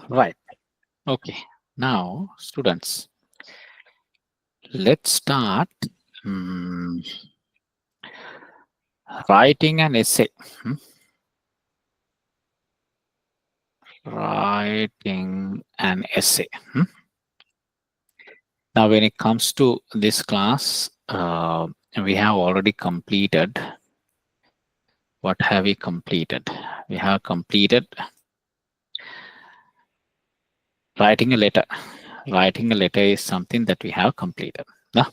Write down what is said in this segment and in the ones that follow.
Right. Okay. Now, students, let's start mm, writing an essay. Hmm? Writing an essay. Hmm? Now, when it comes to this class, we have already completed. What have we completed? We have completed writing a letter. Writing a letter is something that we have completed. Now,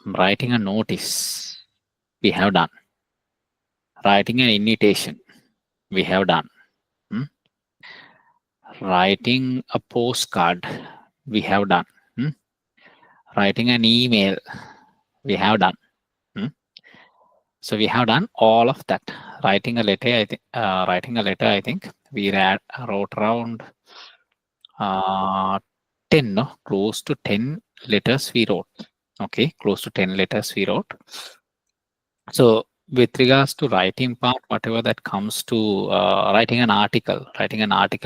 writing a notice, we have done. Writing an invitation, we have done. Hmm? Writing a postcard, we have done. Hmm? Writing an email, we have done. Hmm? So we have done all of that. Writing a letter, I think we wrote around 10, no? Close to 10 letters we wrote. Okay, close to 10 letters we wrote. So with regards to writing part, whatever that comes to writing an article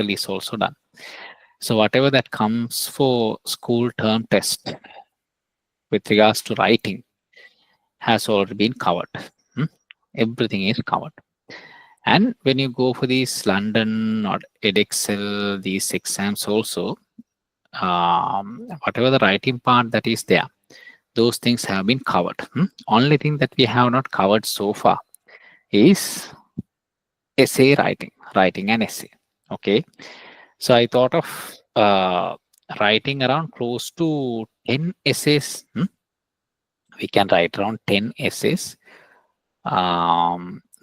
is also done. So whatever that comes for school term test with regards to writing has already been covered. Hmm? Everything is covered. And when you go for these London or edXL, these exams also, whatever the writing part that is there, those things have been covered. Only thing that we have not covered so far is essay writing an essay. Okay. So I thought of writing around close to 10 essays. We can write around 10 essays.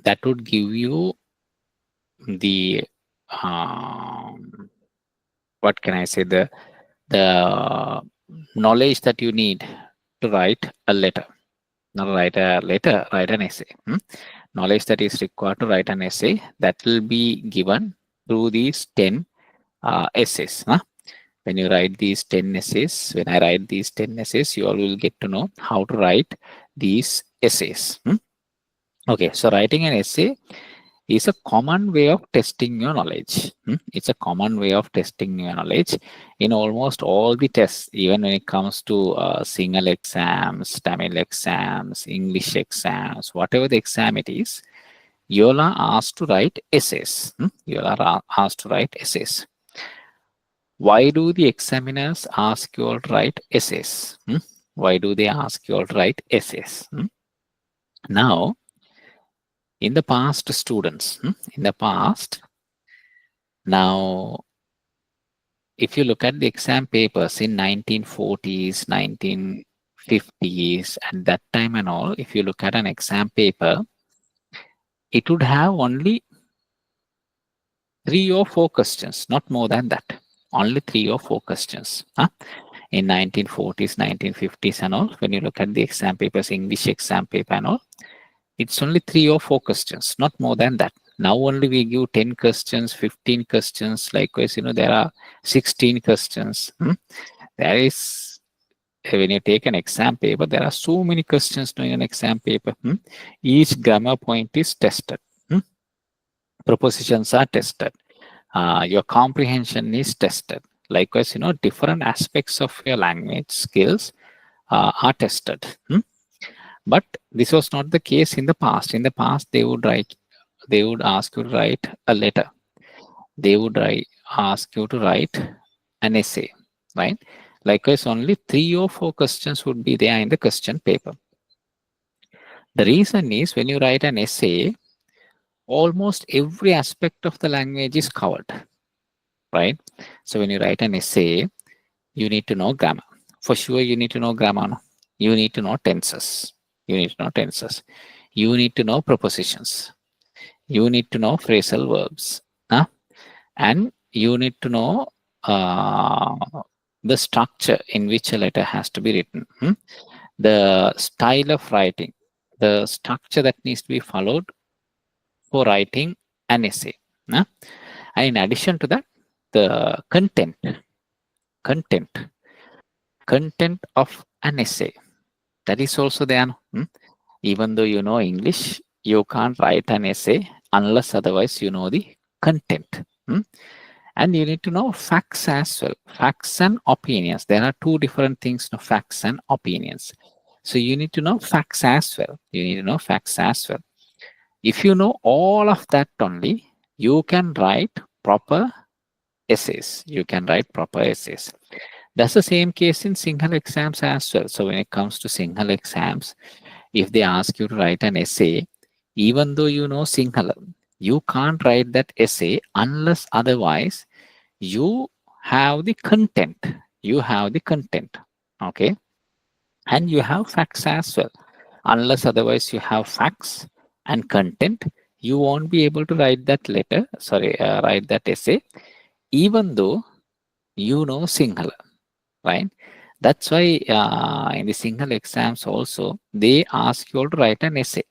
That would give you the what can I say, the knowledge that you need to write a letter. Not write a letter, write an essay. Knowledge that is required to write an essay, that will be given through these 10 essays. When you write these 10 essays, when I write these 10 essays, you all will get to know how to write these essays. Okay, so writing an essay is a common way of testing your knowledge. It's a common way of testing your knowledge in almost all the tests, even when it comes to Single exams, Tamil exams, English exams, whatever the exam it is, you all are asked to write essays. You all are asked to write essays. Why do the examiners ask you all to write essays? Why do they ask you all to write essays? Now, in the past, students, in the past, now, if you look at the exam papers in 1940s, 1950s, at that time and all, if you look at an exam paper, it would have only 3 or 4 questions, not more than that. Only 3 or 4 questions. In 1940s, 1950s and all, when you look at the exam papers, English exam paper and all, it's only 3 or 4 questions, not more than that. Now only we give 10 questions, 15 questions. Likewise, there are 16 questions. There is, when you take an exam paper, there are so many questions in an exam paper. Each grammar point is tested. Propositions are tested. Your comprehension is tested. Likewise, different aspects of your language skills are tested. But this was not the case in the past. In the past, they would ask you to write a letter. They would ask you to write an essay, right? Likewise, only 3 or 4 questions would be there in the question paper. The reason is, when you write an essay, almost every aspect of the language is covered, right? So when you write an essay, you need to know grammar. For sure, you need to know grammar. No? You need to know tenses. You need to know tenses. You need to know prepositions. You need to know phrasal verbs. And you need to know the structure in which a letter has to be written. The style of writing, the structure that needs to be followed for writing an essay. And in addition to that, the content of an essay, that is also there. Even though you know English, you can't write an essay unless otherwise you know the content. Hmm? And you need to know facts as well. Facts and opinions. There are two different things, no, facts and opinions. So you need to know facts as well. You need to know facts as well. If you know all of that only, you can write proper essays. You can write proper essays. That's the same case in single exams as well. So when it comes to single exams, if they ask you to write an essay, even though you know Sinhala, you can't write that essay unless otherwise you have the content. You have the content. Okay. And you have facts as well. Unless otherwise you have facts and content, you won't be able to write that letter, sorry, write that essay, even though you know Sinhala, right? That's why in the single exams also, they ask you to write an essay.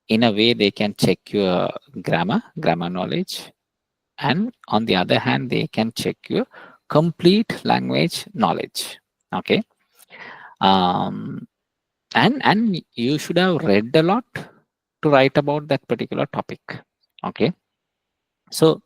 In a way, they can check your grammar knowledge, and on the other hand, they can check your complete language knowledge. Okay, um, and you should have read a lot to write about that particular topic. Okay, so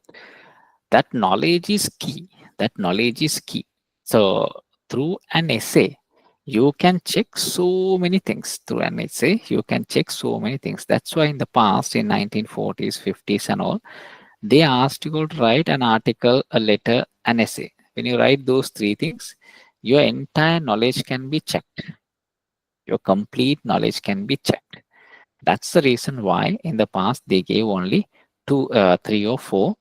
that knowledge is key. That knowledge is key. So through an essay, you can check so many things. Through an essay, you can check so many things. That's why in the past, in 1940s, 50s, and all, they asked you to write an article, a letter, an essay. When you write those three things, your entire knowledge can be checked. Your complete knowledge can be checked. That's the reason why in the past they gave only two, three or four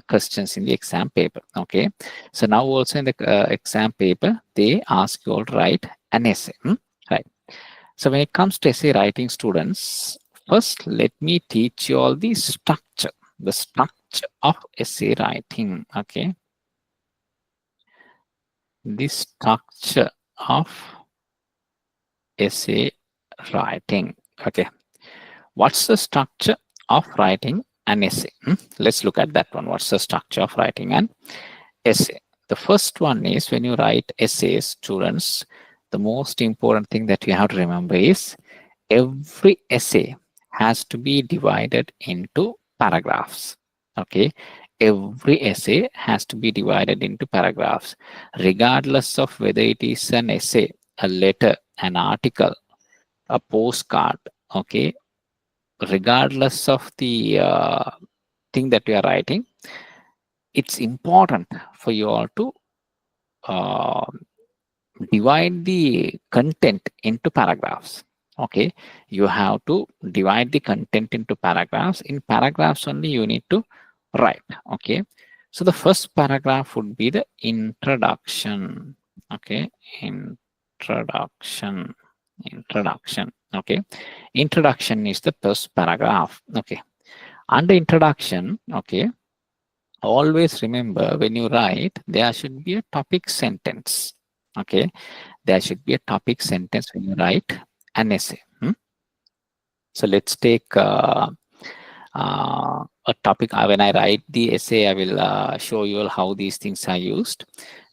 questions in the exam paper. Okay, so now also in the exam paper they ask you all to write an essay. Right. So when it comes to essay writing, students, first let me teach you all the structure of essay writing. Okay, the structure of essay writing. Okay, what's the structure of writing an essay? Let's look at that one. What's the structure of writing an essay? The first one is when you write essays, students, the most important thing that you have to remember is every essay has to be divided into paragraphs. Okay, every essay has to be divided into paragraphs, regardless of whether it is an essay, a letter, an article, a postcard. Okay, regardless of the thing that you are writing, it's important for you all to uh, divide the content into paragraphs. Okay, you have to divide the content into paragraphs. In paragraphs only you need to write. Okay, so the first paragraph would be the introduction. Okay, introduction. Okay, introduction is the first paragraph. Okay, under introduction, okay, always remember when you write, there should be a topic sentence. Okay, there should be a topic sentence when you write an essay. So let's take a topic. When I write the essay, I will show you all how these things are used.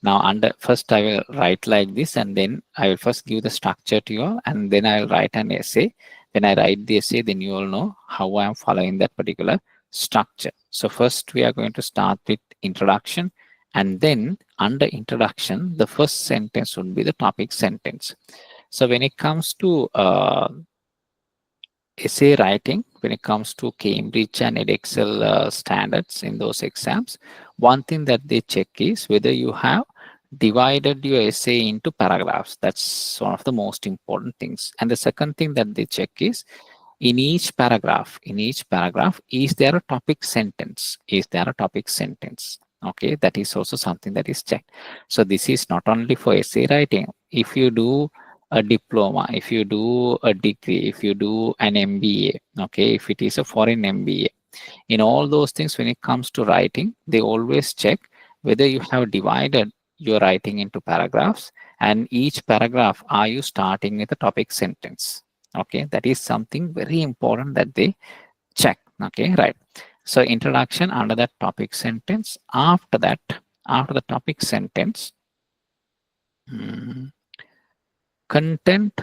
Now, under first, I will write like this, and then I will first give the structure to you all, and then I will write an essay. When I write the essay, then you all know how I am following that particular structure. So first, we are going to start with introduction, and then under introduction, the first sentence would be the topic sentence. So when it comes to essay writing, when it comes to Cambridge and Edexcel standards in those exams, one thing that they check is whether you have divided your essay into paragraphs. That's one of the most important things. And the second thing that they check is in each paragraph, is there a topic sentence? Is there a topic sentence? Okay, that is also something that is checked. So this is not only for essay writing. If you do a diploma, if you do a degree, if you do an MBA, okay, if it is a foreign MBA, in all those things, when it comes to writing, they always check whether you have divided your writing into paragraphs, and each paragraph, are you starting with a topic sentence? Okay, that is something very important that they check. Okay, right. So introduction, under that topic sentence. After that, after the topic sentence, content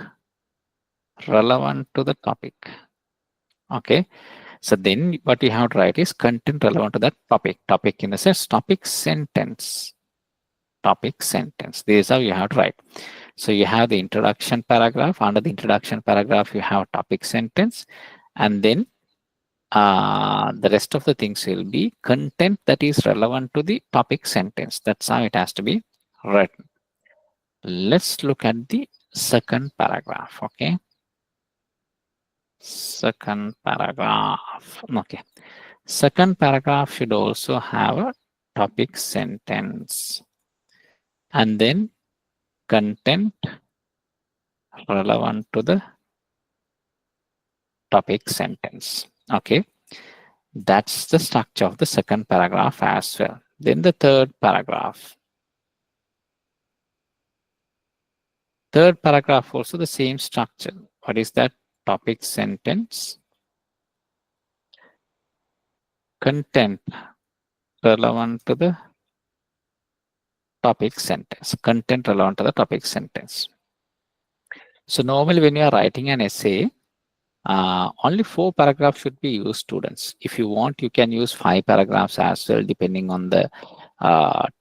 relevant to the topic. Okay, So then what you have to write is content relevant to that topic. Topic in the sense topic sentence. Topic sentence. This is how you have to write. So you have the introduction paragraph. Under the introduction paragraph, you have topic sentence, and then the rest of the things will be content that is relevant to the topic sentence. That's how it has to be written. Let's look at the second paragraph. Okay. Second paragraph. Okay. Second paragraph should also have a topic sentence and then content relevant to the topic sentence. Okay. That's the structure of the second paragraph as well. Then the third paragraph. Third paragraph also the same structure. What is that? Topic sentence, content relevant to the topic sentence. Content relevant to the topic sentence. So normally when you are writing an essay, only 4 paragraphs should be used, students. If you want, you can use 5 paragraphs as well, depending on the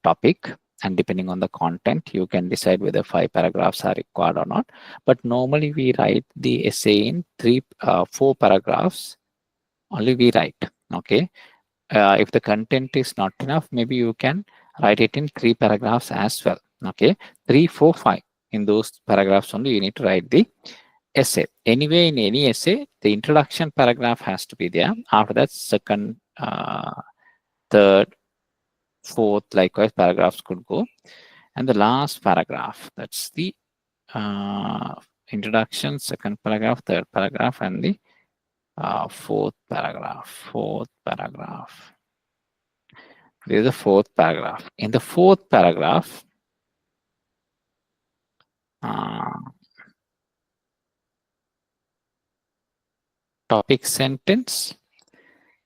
topic and depending on the content. You can decide whether 5 paragraphs are required or not. But normally we write the essay in 4 paragraphs. Only we write. Okay. If the content is not enough, maybe you can write it in 3 paragraphs as well. Okay. 3, 4, 5. In those paragraphs only you need to write the essay. Anyway, in any essay, the introduction paragraph has to be there. After that, second, third, fourth, likewise, paragraphs could go. And the last paragraph, that's the introduction, second paragraph, third paragraph, and the fourth paragraph. Fourth paragraph. This is the fourth paragraph. In the fourth paragraph, topic sentence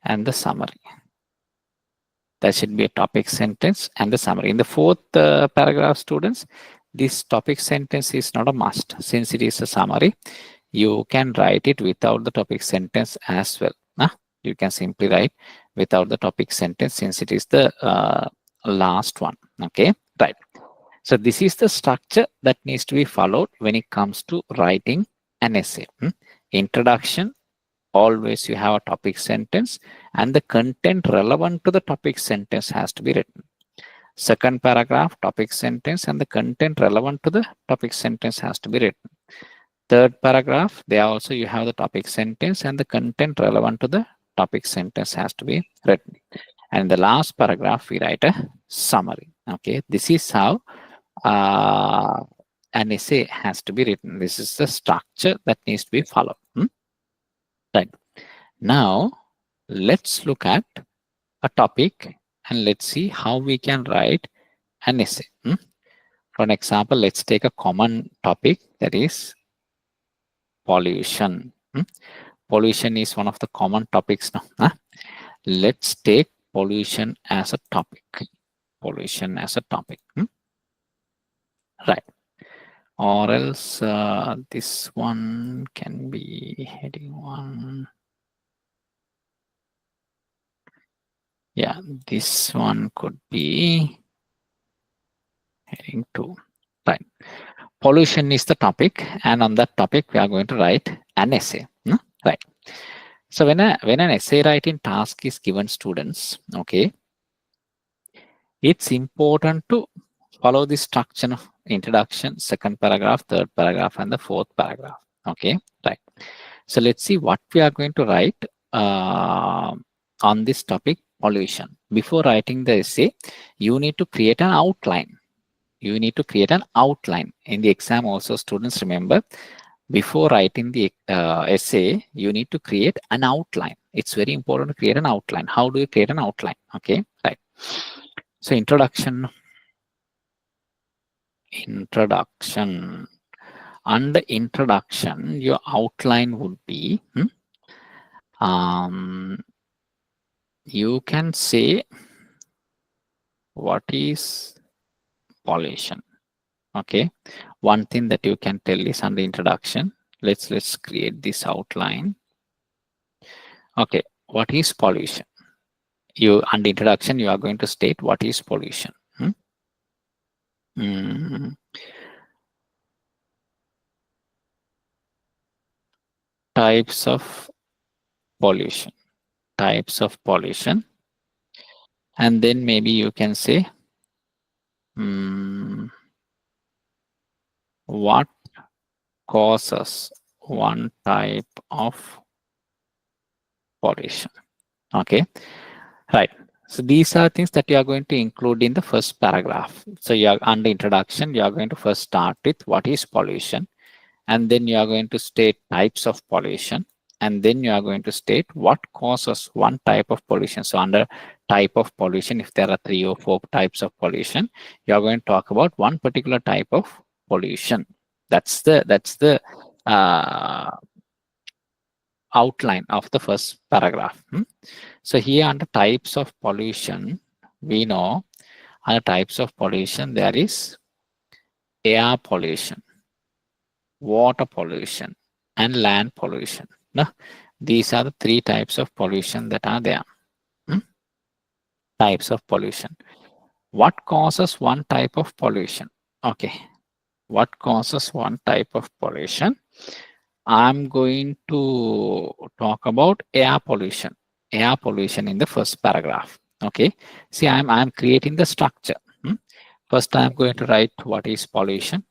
and the summary. That should be a topic sentence and the summary. In the fourth paragraph, students, this topic sentence is not a must. Since it is a summary, you can write it without the topic sentence as well. You can simply write without the topic sentence since it is the last one. Okay, right. So this is the structure that needs to be followed when it comes to writing an essay. Introduction, always you have a topic sentence and the content relevant to the topic sentence has to be written. Second paragraph, topic sentence and the content relevant to the topic sentence has to be written. Third paragraph, there also you have the topic sentence and the content relevant to the topic sentence has to be written. And the last paragraph, we write a summary. Okay, this is how an essay has to be written. This is the structure that needs to be followed. Right. Now, let's look at a topic and let's see how we can write an essay. For an example, let's take a common topic, that is pollution. Pollution is one of the common topics now. Let's take pollution as a topic. Pollution as a topic. Right. Or else this one can be heading 1. Yeah, this one could be heading 2. Right. Pollution is the topic, and on that topic we are going to write an essay. Right. So when an essay writing task is given, students, okay, it's important to follow the structure of introduction, second paragraph, third paragraph, and the fourth paragraph. Okay, right. So let's see what we are going to write on this topic, pollution. Before writing the essay, you need to create an outline. You need to create an outline. In the exam also, students, remember, before writing the essay, you need to create an outline. It's very important to create an outline. How do you create an outline? Okay, right. So introduction. Under introduction, your outline would be, you can say what is pollution. Okay, one thing that you can tell is under introduction. Let's create this outline. Okay, what is pollution. You under introduction, you are going to state what is pollution. Mm, types of pollution. Types of pollution. And then maybe you can say what causes one type of pollution. Okay, right. So these are things that you are going to include in the first paragraph. So you are under introduction, you are going to first start with what is pollution, and then you are going to state types of pollution, and then you are going to state what causes one type of pollution. So under type of pollution, if there are 3 or 4 types of pollution, you are going to talk about one particular type of pollution. That's the uh, outline of the first paragraph. So here under types of pollution, we know under types of pollution there is air pollution, water pollution, and land pollution. Now, these are the 3 types of pollution that are there. Types of pollution. What causes one type of pollution? Okay, what causes one type of pollution? I'm going to talk about air pollution. Air pollution in the first paragraph. Okay, see, I'm creating the structure. First, I'm going to write what is pollution.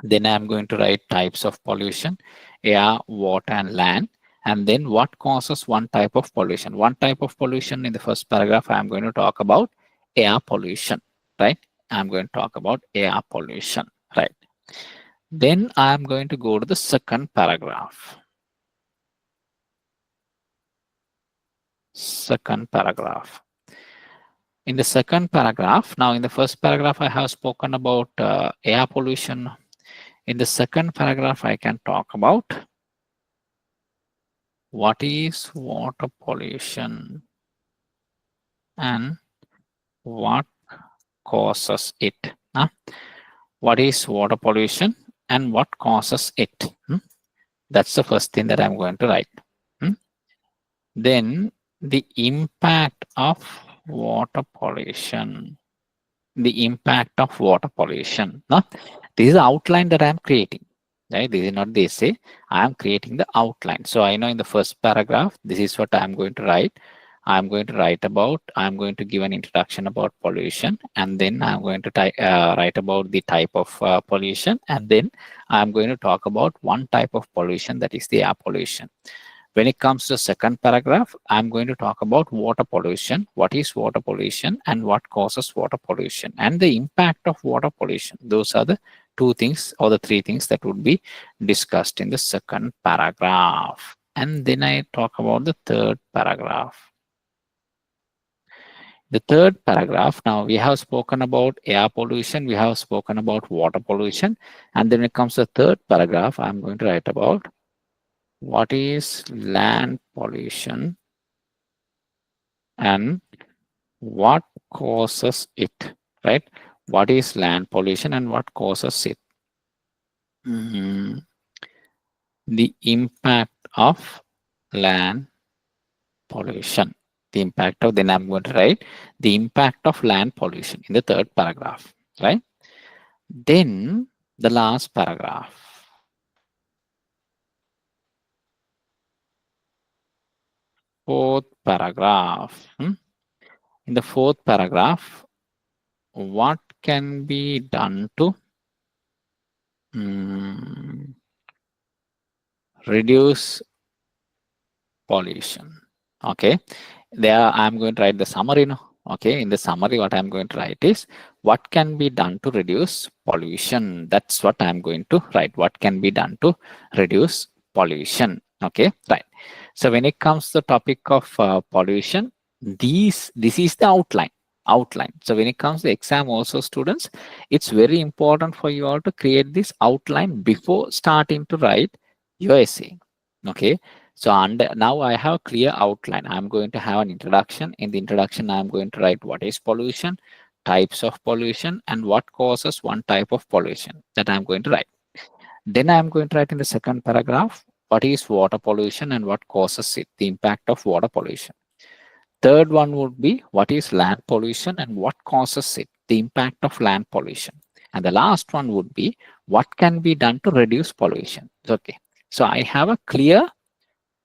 Then I'm going to write types of pollution, air, water, and land. And then what causes one type of pollution? One type of pollution in the first paragraph, I'm going to talk about air pollution, right? I'm going to talk about air pollution, right? Then I'm going to go to the second paragraph. Second paragraph. In the second paragraph, now in the first paragraph, I have spoken about air pollution. In the second paragraph, I can talk about what is water pollution and what causes it. What is water pollution and what causes it? That's the first thing that I'm going to write. Then the impact of water pollution. The impact of water pollution. This is the outline that I'm creating. Right? This is not the essay. I am creating the outline. So I know in the first paragraph, this is what I'm going to write. I'm going to write about, I'm going to give an introduction about pollution, and then I'm going to write about the type of pollution, and then I'm going to talk about one type of pollution, that is the air pollution. When it comes to the second paragraph, I'm going to talk about water pollution, what is water pollution and what causes water pollution and the impact of water pollution. Those are the 2 things or the 3 things that would be discussed in the second paragraph. And then I talk about the third paragraph. The third paragraph, now we have spoken about air pollution, we have spoken about water pollution, and then when it comes to the third paragraph, I'm going to write about what is land pollution and what causes it, right? What is land pollution and what causes it? The impact of land pollution. The impact of, then I'm going to write the impact of land pollution in the third paragraph, right? Then the last paragraph. Fourth paragraph. In the fourth paragraph, what can be done to reduce pollution? Okay, there I'm going to write the summary now. Okay, in the summary, what I'm going to write is what can be done to reduce pollution. That's what I'm going to write. What can be done to reduce pollution? Okay, right. So when it comes to the topic of pollution, this is the outline. So when it comes to exam also, students, it's very important for you all to create this outline before starting to write your essay. Okay, so now I have a clear outline. I'm going to have an introduction. In the introduction, I'm going to write what is pollution, types of pollution, and what causes one type of pollution that I'm going to write. Then I'm going to write in the second paragraph what is water pollution and what causes it, the impact of water pollution. Third one would be what is land pollution and what causes it, the impact of land pollution. And the last one would be what can be done to reduce pollution. Okay. So I have a clear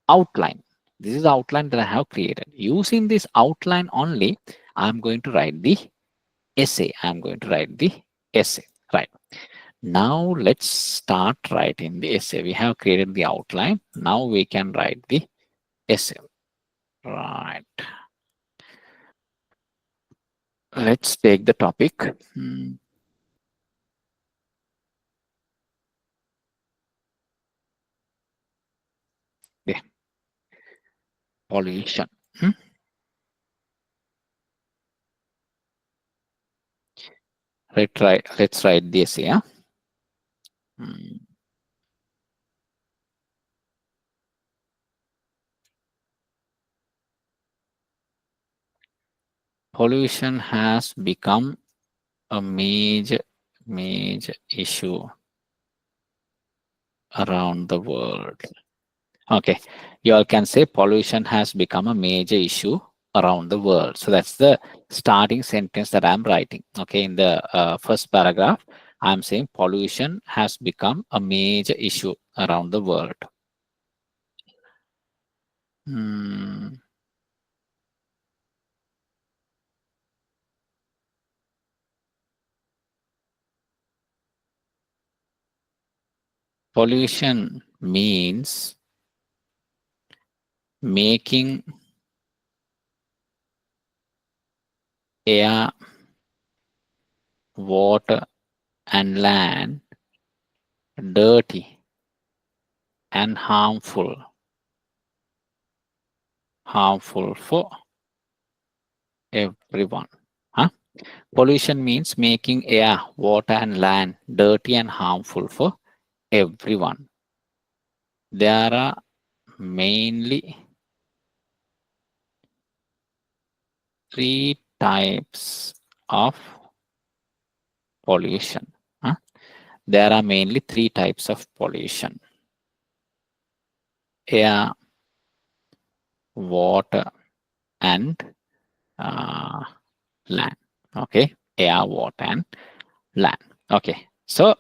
outline. This is the outline that I have created. Using this outline only, I'm going to write the essay. I'm going to write the essay. Right. Now let's start writing the essay. We have created the outline. Now we can write the essay. Right. Let's take the topic. Yeah. Pollution. Let's write this here. Pollution has become a major issue around the world. Okay, you all can say pollution has become a major issue around the world. So that's the starting sentence that I'm writing. Okay, in the first paragraph, I'm saying pollution has become a major issue around the world. Pollution means making air, water, and land dirty and harmful for everyone. Huh? Pollution means making air, water, and land dirty and harmful for everyone. There are mainly three types of pollution. Huh? There are mainly three types of pollution: air, water, and land. Okay, air, water, and land. Okay, so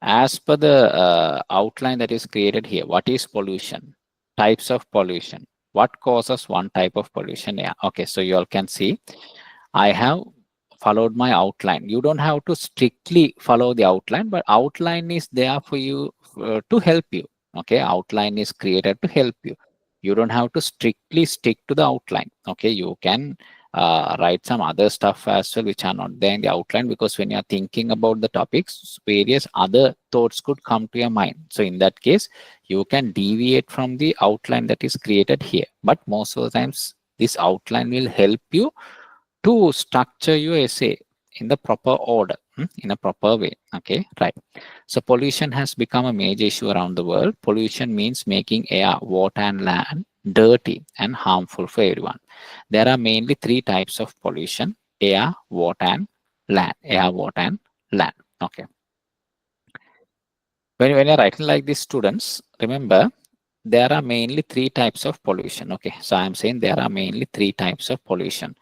as per the outline that is created here, what is pollution? Types of pollution. What causes one type of pollution? Yeah. Okay, so you all can see I have followed my outline. You don't have to strictly follow the outline, but outline is there for you to help you. Okay, outline is created to help you. You don't have to strictly stick to the outline. Okay, you can write some other stuff as well which are not there in the outline, because when you're thinking about the topics, various other thoughts could come to your mind. So in that case, you can deviate from the outline that is created here. But most of the times, this outline will help you to structure your essay in the proper order, in a proper way. Okay, right. So pollution has become a major issue around the world. Pollution means making air, water, and land dirty and harmful for everyone. There are mainly three types of pollution: air, water, and land. Air, water, and land. Okay. When you're writing like this, students, remember there are mainly three types of pollution. Okay, so I'm saying there are mainly three types of pollution.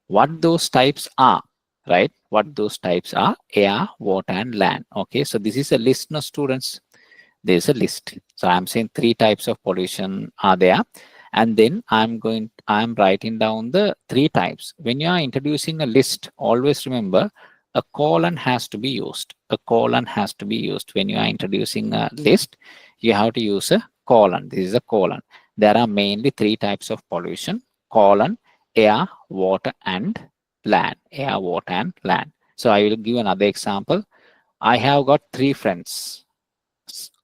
What those types are, right? What those types are: air, water, and land. Okay, so this is a list, no students. There's a list. So I'm saying three types of pollution are there, and then I'm writing down the three types. When you are introducing a list, always remember a colon has to be used. A colon has to be used when you are introducing a list. You have to use a colon. This is a colon. There are mainly three types of pollution: colon, air, water, and land. Air, water, and land. So I will give another example. I have got three friends: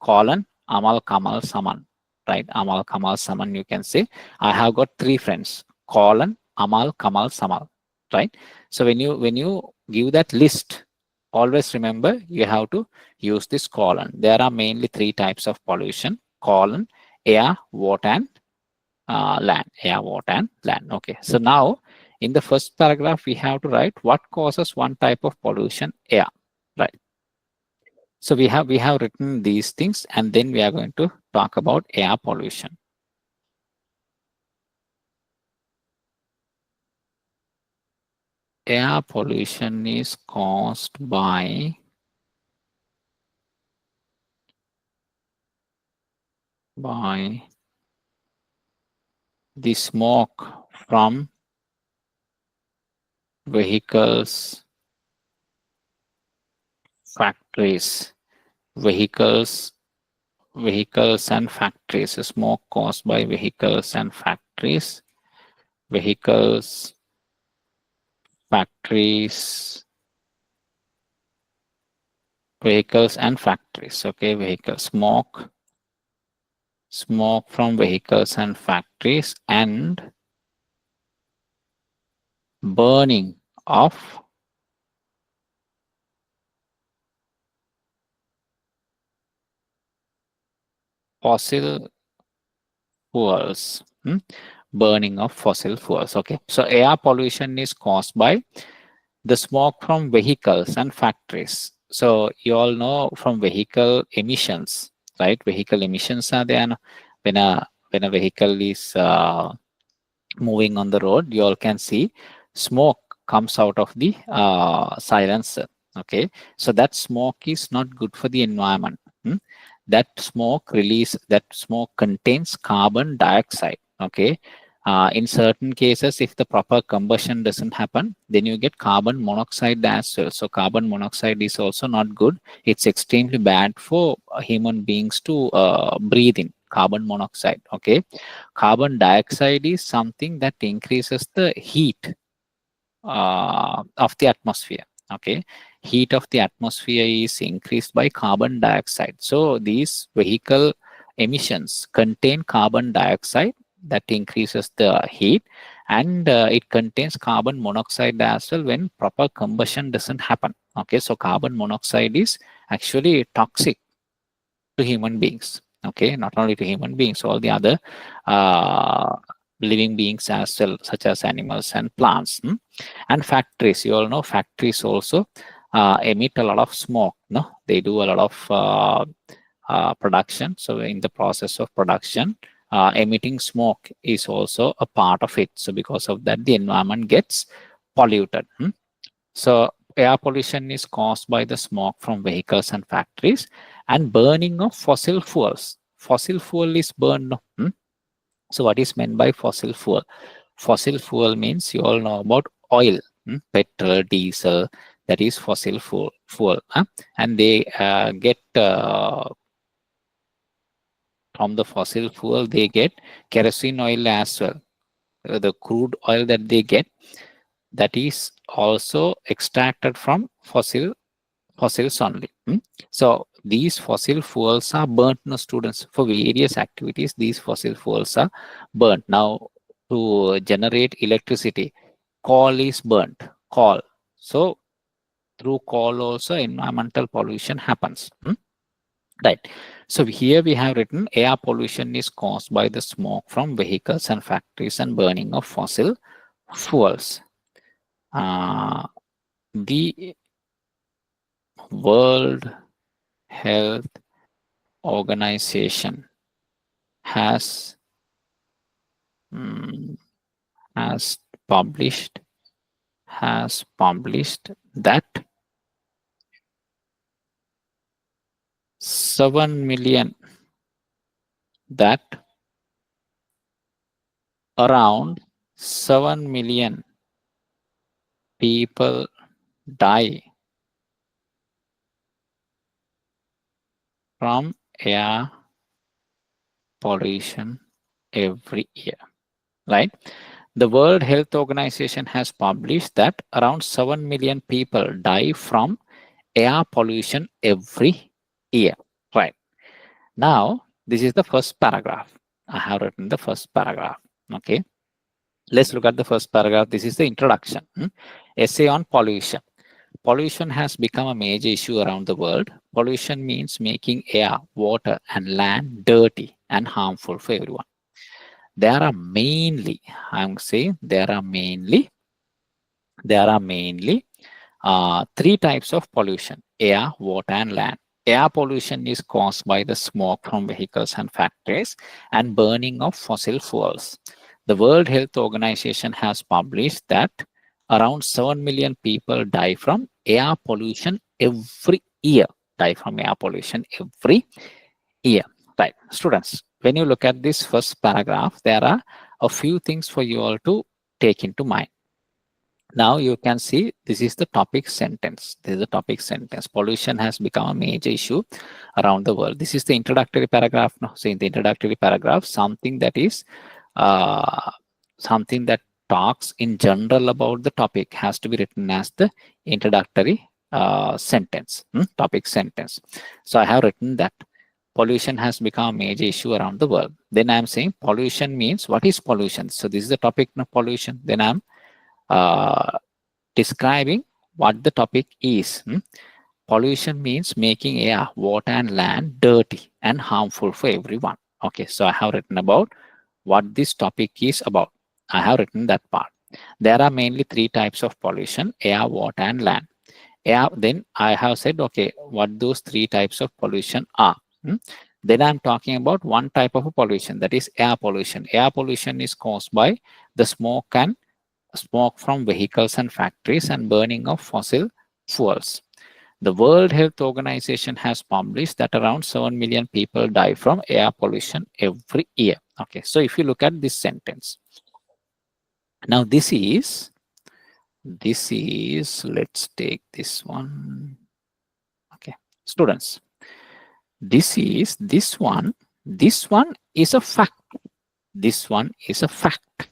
colon, Amal, Kamal, Saman. Right? Amal, Kamal, Saman, you can say. I have got three friends: colon, Amal, Kamal, Samal. Right? So when you give that list, always remember you have to use this colon. There are mainly three types of pollution: colon, air, water, and land. Air, water, and land. Okay. So now in the first paragraph, we have to write what causes one type of pollution: air. Right. So we have written these things, and then we are going to talk about air pollution. Air pollution is caused by the smoke from vehicles, factories, vehicles, vehicles and factories. Smoke caused by vehicles and factories, vehicles, factories, vehicles and factories. Okay, vehicle smoke, smoke from vehicles and factories, and burning of fossil fuels. Burning of fossil fuels. Okay, so air pollution is caused by the smoke from vehicles and factories. So you all know from vehicle emissions, right? Vehicle emissions are there. When a vehicle is moving on the road, you all can see smoke comes out of the silencer. Okay, so that smoke is not good for the environment. That smoke contains carbon dioxide. Okay, in certain cases, if the proper combustion doesn't happen, then you get carbon monoxide as well. So carbon monoxide is also not good. It's extremely bad for human beings to breathe in carbon monoxide. Okay, carbon dioxide is something that increases the heat of the atmosphere. Okay, heat of the atmosphere is increased by carbon dioxide. So these vehicle emissions contain carbon dioxide that increases the heat, and it contains carbon monoxide as well when proper combustion doesn't happen. Okay, so carbon monoxide is actually toxic to human beings. Okay, not only to human beings, all the other uh, living beings as well, such as animals and plants. And factories, you all know factories also emit a lot of smoke. No, they do a lot of production. So in the process of production, emitting smoke is also a part of it. So because of that, the environment gets polluted. So air pollution is caused by the smoke from vehicles and factories, and burning of fossil fuels. Fossil fuel is burned. So what is meant by fossil fuel? Fossil fuel means you all know about oil, petrol, diesel. That is fossil fuel, and they get from the fossil fuel they get kerosene oil as well. The crude oil that they get, that is also extracted from fossils only. So these fossil fuels are burnt, no, students, for various activities. These fossil fuels are burnt. Now to generate electricity, coal is burnt. Coal. So through coal also environmental pollution happens. Right. So here we have written air pollution is caused by the smoke from vehicles and factories and burning of fossil fuels. The World Health Organization has mm, has published that 7 million, that around 7 million people die from air pollution every year, right? The World Health Organization has published that around 7 million people die from air pollution every year, right? Now, this is the first paragraph. I have written the first paragraph. Okay, let's look at the first paragraph. This is the introduction. Essay on pollution. Pollution has become a major issue around the world. Pollution means making air, water, and land dirty and harmful for everyone. There are mainly, I'm saying, there are mainly three types of pollution: air, water, and land. Air pollution is caused by the smoke from vehicles and factories and burning of fossil fuels. The World Health Organization has published that around 7 million people die from air pollution every year. Die from air pollution every year. Right, students, when you look at this first paragraph, there are a few things for you all to take into mind. Now you can see this is the topic sentence. This is the topic sentence. Pollution has become a major issue around the world. This is the introductory paragraph. No? So in the introductory paragraph, something that is something that talks in general about the topic has to be written as the introductory sentence, topic sentence. So I have written that pollution has become a major issue around the world. Then I'm saying pollution means, what is pollution? So this is the topic, no, pollution. Then I'm describing what the topic is. Pollution means making air, water, and land dirty and harmful for everyone. Okay, so I have written about what this topic is about. I have written that part. There are mainly three types of pollution: air, water, and land. Air, then I have said, okay, what those three types of pollution are. Then I'm talking about one type of pollution, that is air pollution. Air pollution is caused by the smoke from vehicles and factories and burning of fossil fuels. The World Health Organization has published that around 7 million people die from air pollution every year. Okay, so if you look at this sentence, now this is, let's take this one. Okay, students, this one is a fact. This one is a fact.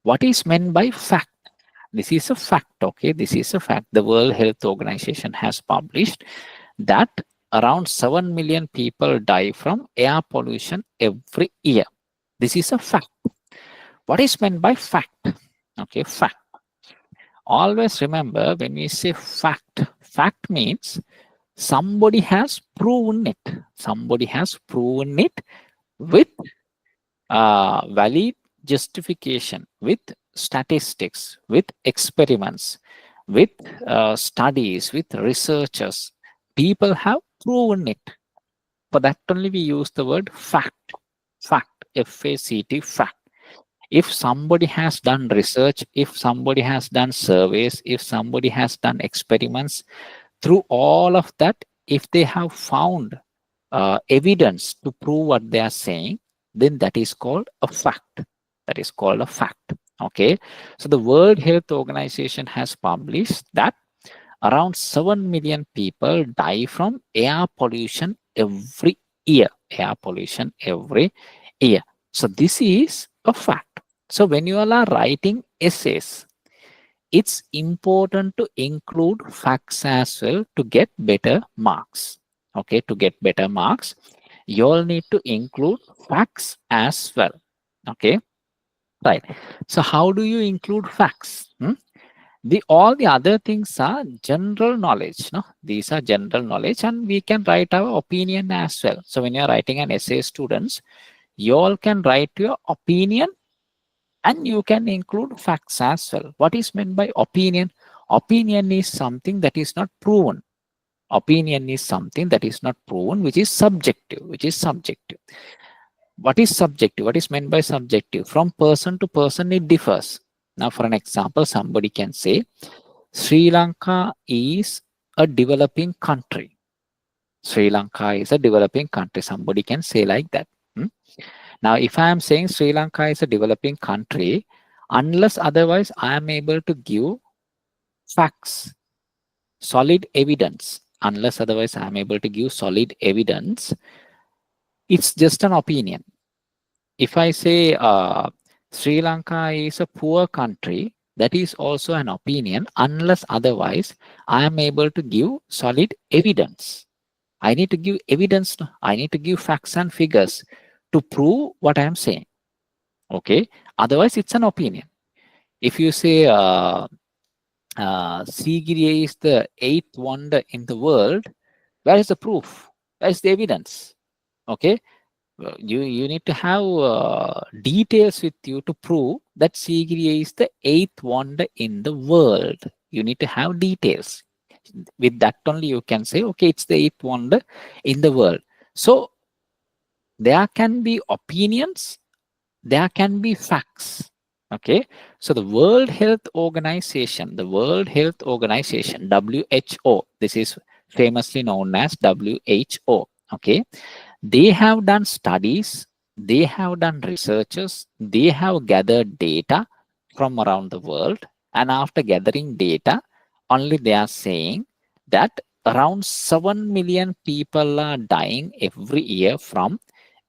What is meant by fact? This is a fact, okay? This is a fact. The World Health Organization has published that around 7 million people die from air pollution every year. This is a fact. What is meant by fact? Okay, fact. Always remember, when we say fact, fact means somebody has proven it. Somebody has proven it with valid justification, with statistics, with experiments, with studies, with researchers. People have proven it. For that only we use the word fact. Fact, F-A-C-T, fact. If somebody has done research, if somebody has done surveys, if somebody has done experiments, through all of that, if they have found evidence to prove what they are saying, then that is called a fact. That is called a fact. Okay, so the World Health Organization has published that around 7 million people die from air pollution every year. Air pollution every year. So this is a fact. So when you all are writing essays, it's important to include facts as well to get better marks. Okay, to get better marks, you all need to include facts as well. Okay, right. So how do you include facts? All the other things are general knowledge. No, these are general knowledge, and we can write our opinion as well. So when you're writing an essay, students, you all can write your opinion and you can include facts as well. What is meant by opinion? Opinion is something that is not proven. Opinion is something that is not proven, which is subjective, What is subjective? What is meant by subjective? From person to person, it differs. Now, for an example, somebody can say, Sri Lanka is a developing country. Sri Lanka is a developing country. Somebody can say like that. Now, if I am saying Sri Lanka is a developing country, unless otherwise I am able to give facts, solid evidence, unless otherwise I am able to give solid evidence, it's just an opinion. If I say Sri Lanka is a poor country, that is also an opinion, unless otherwise I am able to give solid evidence. I need to give evidence. I need to give facts and figures to prove what I am saying. Okay, otherwise it's an opinion. If you say Sigiriya is the 8th wonder in the world, where is the proof? Where is the evidence? Okay, you need to have details with you to prove that Sigiriya is the 8th wonder in the world. You need to have details. With that only you can say, okay, it's the eighth wonder in the world. So there can be opinions, there can be facts. Okay, so the World Health Organization, WHO, this is famously known as WHO. Okay, they have done studies, they have done researches, they have gathered data from around the world, and after gathering data, only they are saying that around 7 million people are dying every year from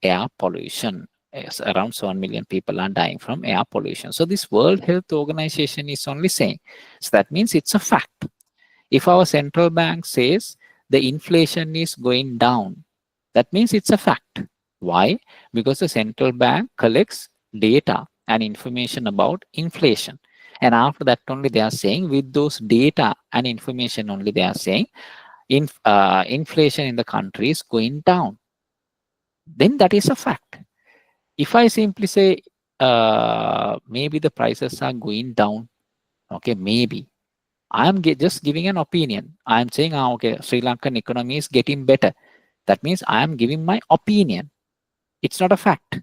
air pollution. Yes, around 7 million people are dying from air pollution. So this World Health Organization is only saying, so that means it's a fact. If our central bank says the inflation is going down, that means it's a fact. Why? Because the central bank collects data and information about inflation. And after that only they are saying, with those data and information only they are saying, inflation in the country is going down. Then that is a fact. If I simply say, maybe the prices are going down, okay, maybe. I'm just giving an opinion. I'm saying, okay, Sri Lankan economy is getting better. That means I am giving my opinion. It's not a fact.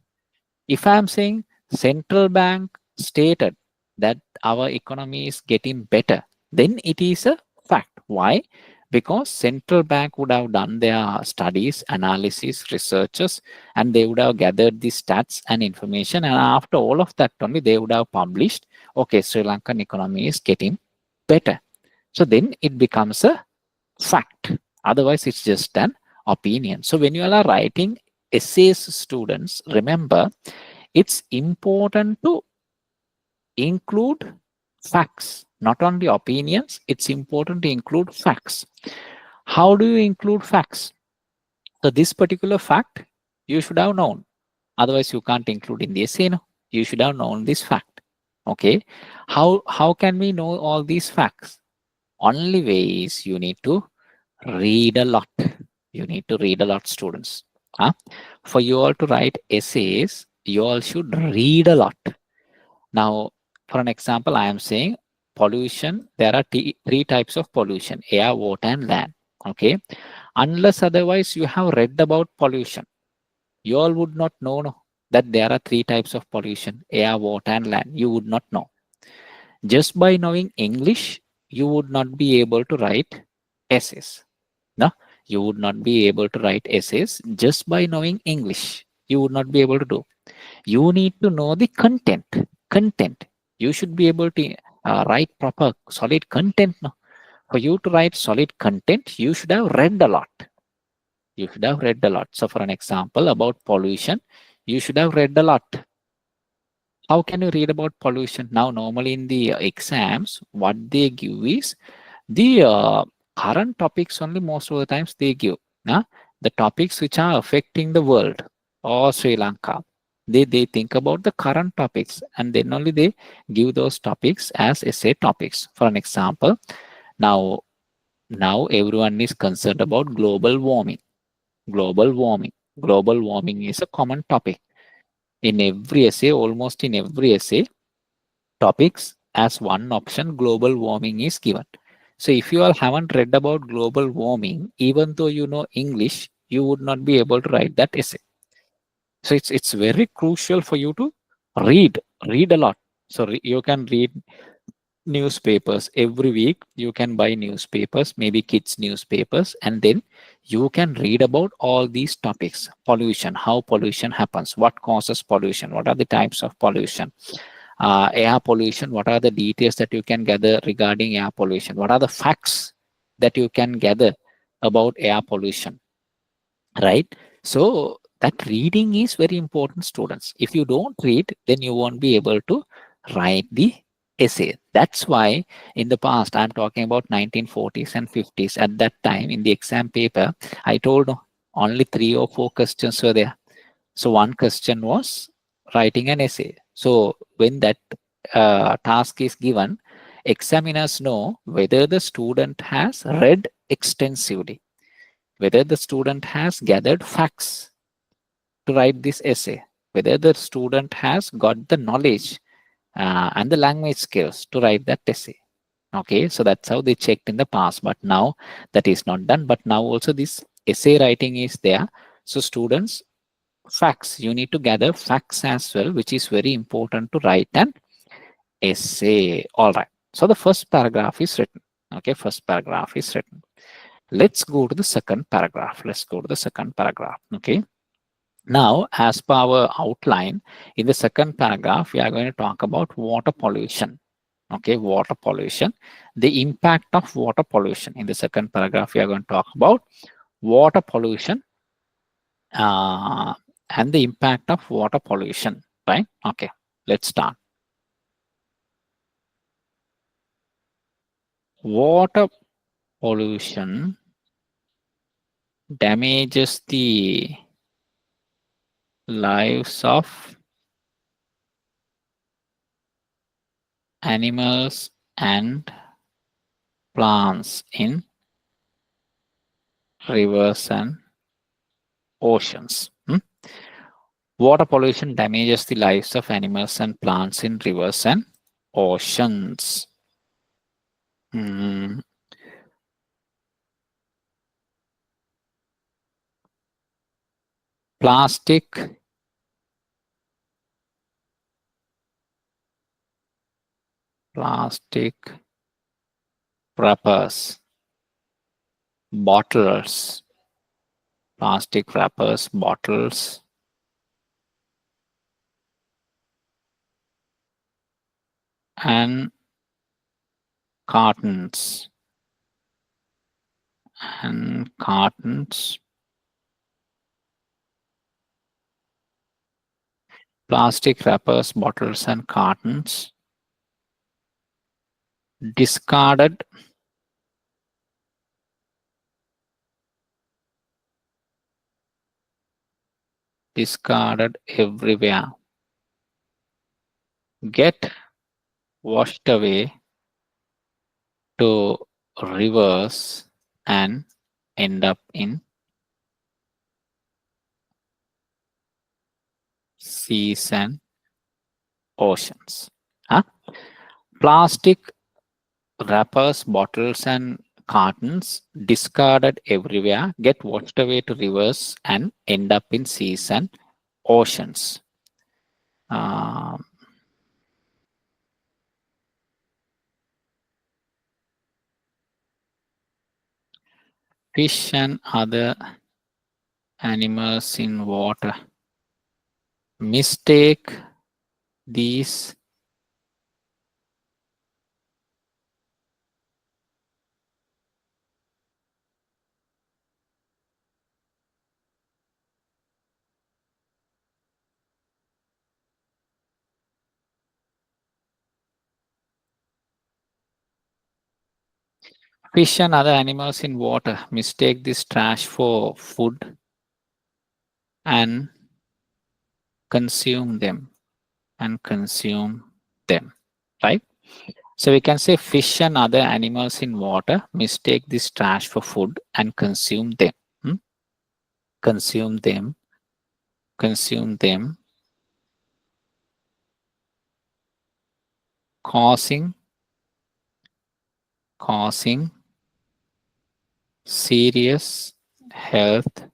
If I am saying central bank stated that our economy is getting better, then it is a fact. Why? Because central bank would have done their studies, analysis, researches, and they would have gathered the stats and information. And after all of that only, they would have published, okay, Sri Lankan economy is getting better. So then it becomes a fact. Otherwise, it's just an opinion. So when you are writing essays, students, remember, it's important to include facts, not only opinions. It's important to include facts. How do you include facts? So this particular fact you should have known. Otherwise, you can't include in the essay. No? You should have known this fact. Okay. How can we know all these facts? Only way is you need to read a lot. You need to read a lot, students. Huh? For you all to write essays, you all should read a lot. Now, for an example, I am saying pollution. There are three types of pollution: air, water, and land. Okay. Unless otherwise you have read about pollution, you all would not know, no, that there are three types of pollution: air, water, and land. You would not know. Just by knowing English, you would not be able to write essays. No, you would not be able to write essays just by knowing English. You would not be able to do. You need to know the content. Content. You should be able to write proper, solid content. No? For you to write solid content, you should have read a lot. You should have read a lot. So, for an example about pollution, you should have read a lot. How can you read about pollution? Now, normally in the exams, what they give is the current topics only. Most of the times they give the topics which are affecting the world or Sri Lanka. They think about the current topics, and then only they give those topics as essay topics. For an example, now everyone is concerned about global warming. Global warming. Global warming is a common topic in every essay. Almost in every essay, topics as one option, global warming is given. So if you all haven't read about global warming, even though you know English, you would not be able to write that essay. So it's very crucial for you to read a lot. So you can read newspapers every week. You can buy newspapers, maybe kids newspapers, and then you can read about all these topics: pollution, how pollution happens, what causes pollution, what are the types of pollution, air pollution, what are the details that you can gather regarding air pollution, what are the facts that you can gather about air pollution, right? So that reading is very important, students. If you don't read, then you won't be able to write the essay. That's why in the past, I'm talking about 1940s and 50s. At that time in the exam paper, I told only 3 or 4 questions were there. So one question was writing an essay. So when that task is given, examiners know whether the student has read extensively, whether the student has gathered facts to write this essay, whether the student has got the knowledge and the language skills to write that essay. Okay, so that's how they checked in the past, but now that is not done. But now also this essay writing is there. So students, facts, you need to gather facts as well, which is very important to write an essay. All right. So the first paragraph is written. Okay, first paragraph is written. Let's go to the second paragraph. Let's go to the second paragraph. Okay. Now, as per our outline, in the second paragraph, we are going to talk about water pollution. Okay, water pollution, the impact of water pollution. In the second paragraph, we are going to talk about water pollution uh, and the impact of water pollution, right? Okay, let's start. Water pollution damages the lives of animals and plants in rivers and oceans. Water pollution damages the lives of animals and plants in rivers and oceans. Hmm. Plastic wrappers, bottles, plastic wrappers, bottles, and cartons, and cartons, plastic wrappers, bottles, and cartons, discarded everywhere, get washed away to rivers and end up in seas and oceans. Huh? Plastic wrappers, bottles, and cartons discarded everywhere get washed away to rivers and end up in seas and oceans. Um, Fish and other animals in water mistake these fish and other animals in water mistake this trash for food and consume them right? So we can say fish and other animals in water mistake this trash for food and consume them. Consume them, consume them, causing serious health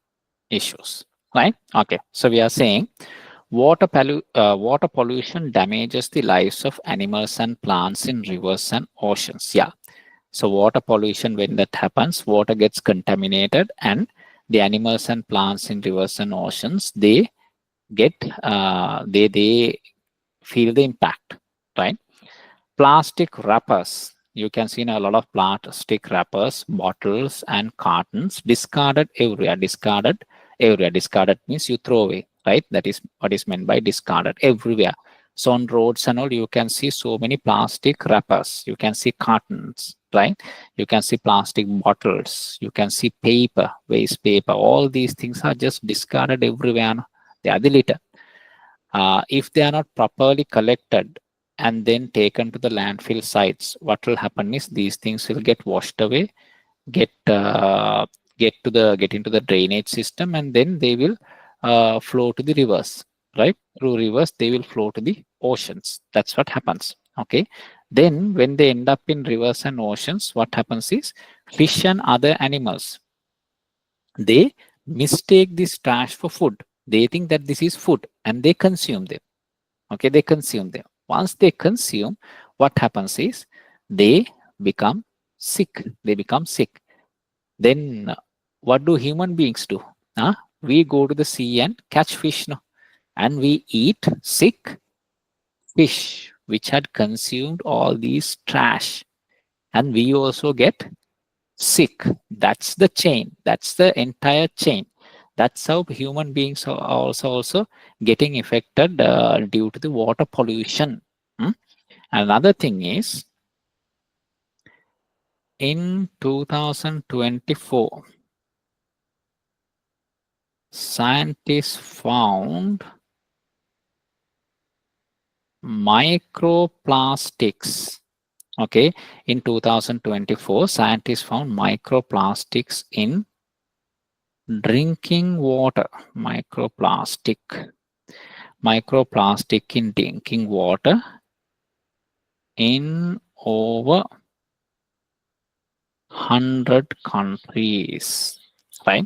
issues. Right? Okay. So we are saying water pollution damages the lives of animals and plants in rivers and oceans. Yeah. So water pollution, when that happens, water gets contaminated and the animals and plants in rivers and oceans, they get they feel the impact, right? Plastic wrappers, you can see in a lot of plastic wrappers, bottles, and cartons discarded everywhere. Discarded means you throw away, right? That is what is meant by discarded everywhere. So on roads and all, you can see so many plastic wrappers. You can see cartons, right? You can see plastic bottles. You can see paper, waste paper. All these things are just discarded everywhere. They are the litter. If they are not properly collected and then taken to the landfill sites, what will happen is these things will get washed away, get get into the drainage system, and then they will flow to the rivers, right? Through rivers, they will flow to the oceans. That's what happens. Okay. Then when they end up in rivers and oceans, what happens is fish and other animals, they mistake this trash for food. They think that this is food and they consume them. Okay, they consume them. Once they consume, what happens is they become sick. They become sick. Then what do human beings do? We go to the sea and catch fish, no? And we eat sick fish which had consumed all these trash, and we also get sick. That's the chain. That's the entire chain. That's how human beings are also getting affected due to the water pollution. Hmm? Another thing is, in 2024, scientists found microplastics. Okay, in 2024, scientists found microplastics in drinking water. Microplastic in drinking water in over 100 countries, right?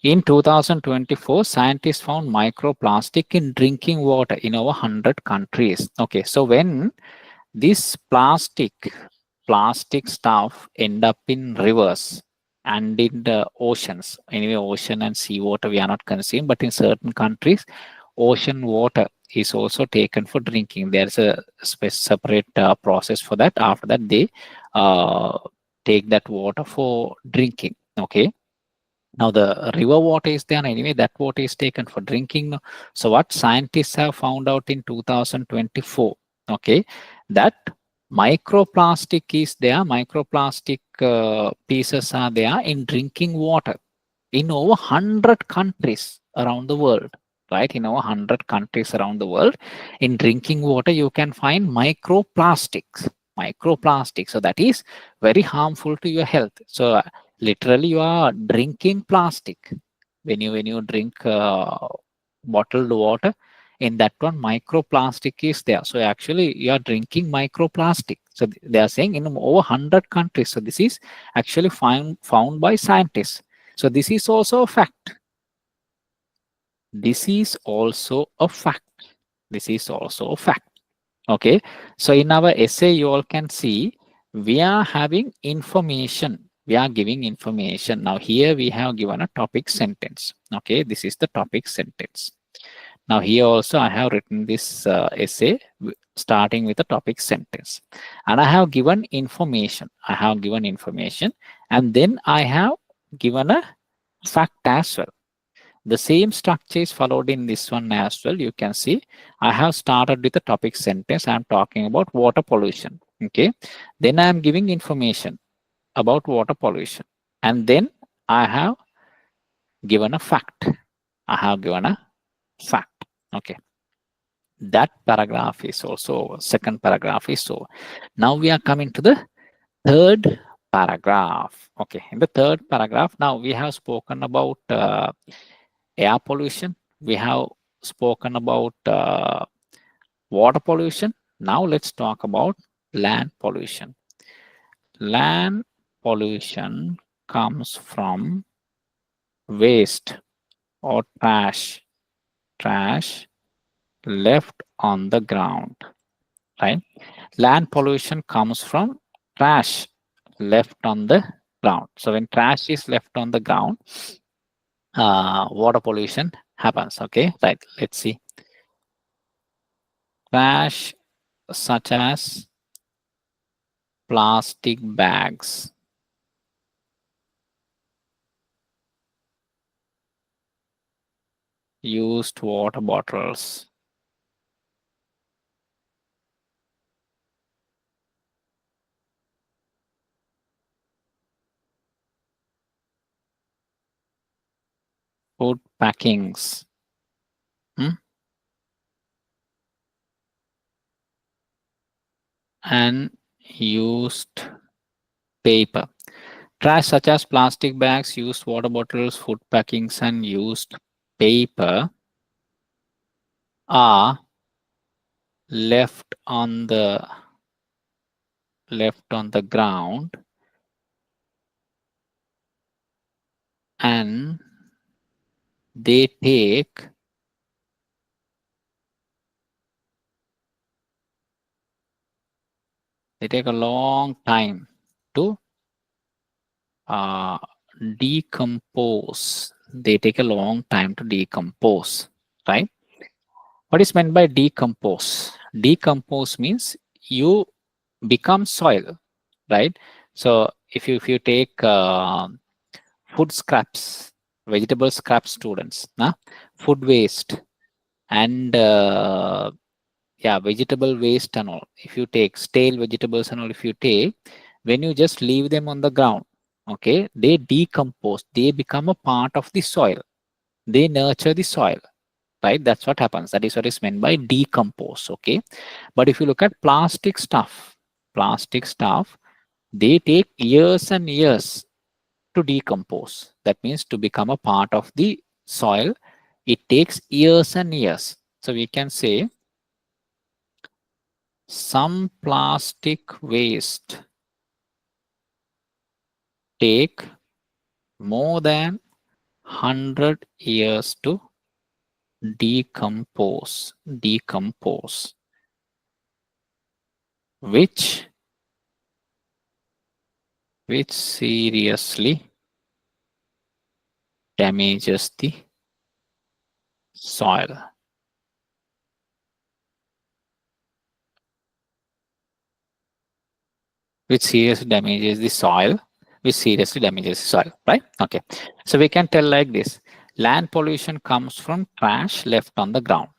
In 2024, scientists found microplastic in drinking water in over 100 countries. Okay, so when this plastic stuff end up in rivers and in the oceans, anyway, ocean and sea water we are not consuming, but in certain countries, ocean water is also taken for drinking. There's a separate process for that. After that, they uh, take that water for drinking. Okay, now the river water is there anyway, that water is taken for drinking. So what scientists have found out in 2024, okay, that microplastic is there, microplastic pieces are there in drinking water in over 100 countries around the world, right? In over 100 countries around the world, in drinking water, you can find microplastics. Microplastics. So that is very harmful to your health. So literally, you are drinking plastic when you drink bottled water. In that one, microplastic is there. So actually, you are drinking microplastic. So they are saying in over 100 countries. So this is actually found by scientists. So this is also a fact. This is also a fact. This is also a fact. Okay. So in our essay, you all can see we are having information. We are giving information. Now here we have given a topic sentence. Okay. This is the topic sentence. Now here also I have written this essay starting with a topic sentence. And I have given information. I have given information. And then I have given a fact as well. The same structure is followed in this one as well. You can see I have started with the topic sentence. I'm talking about water pollution. Okay. Then I'm giving information about water pollution. And then I have given a fact. I have given a fact. Okay. That paragraph is also, second paragraph is so. Now we are coming to the third paragraph. Okay. In the third paragraph, now we have spoken about air pollution. We have spoken about water pollution. Now let's talk about land pollution. Land pollution comes from waste or trash left on the ground, right? Land pollution comes from trash left on the ground. So when trash is left on the ground, water pollution happens. Okay, right? Let's see. Trash such as plastic bags, used water bottles, food packings, hmm, and used paper. Trash such as plastic bags, used water bottles, food packings, and used paper are left on the left on the ground and they take a long time to uh, decompose. They take a long time to decompose, right? What is meant by decompose? Decompose means you become soil, right? So if you take food scraps, vegetable scrap students, food waste and yeah, vegetable waste and all. If you take stale vegetables and all, if you take, when you just leave them on the ground, okay, they decompose. They become a part of the soil. They nurture the soil, right? That's what happens. That is what is meant by decompose, okay? But if you look at plastic stuff, they take years and years to decompose. That means to become a part of the soil, it takes years and years. So we can say some plastic waste take more than 100 years to decompose, which seriously damages the soil. Which seriously damages the soil, right? Okay. So we can tell like this. Land pollution comes from trash left on the ground.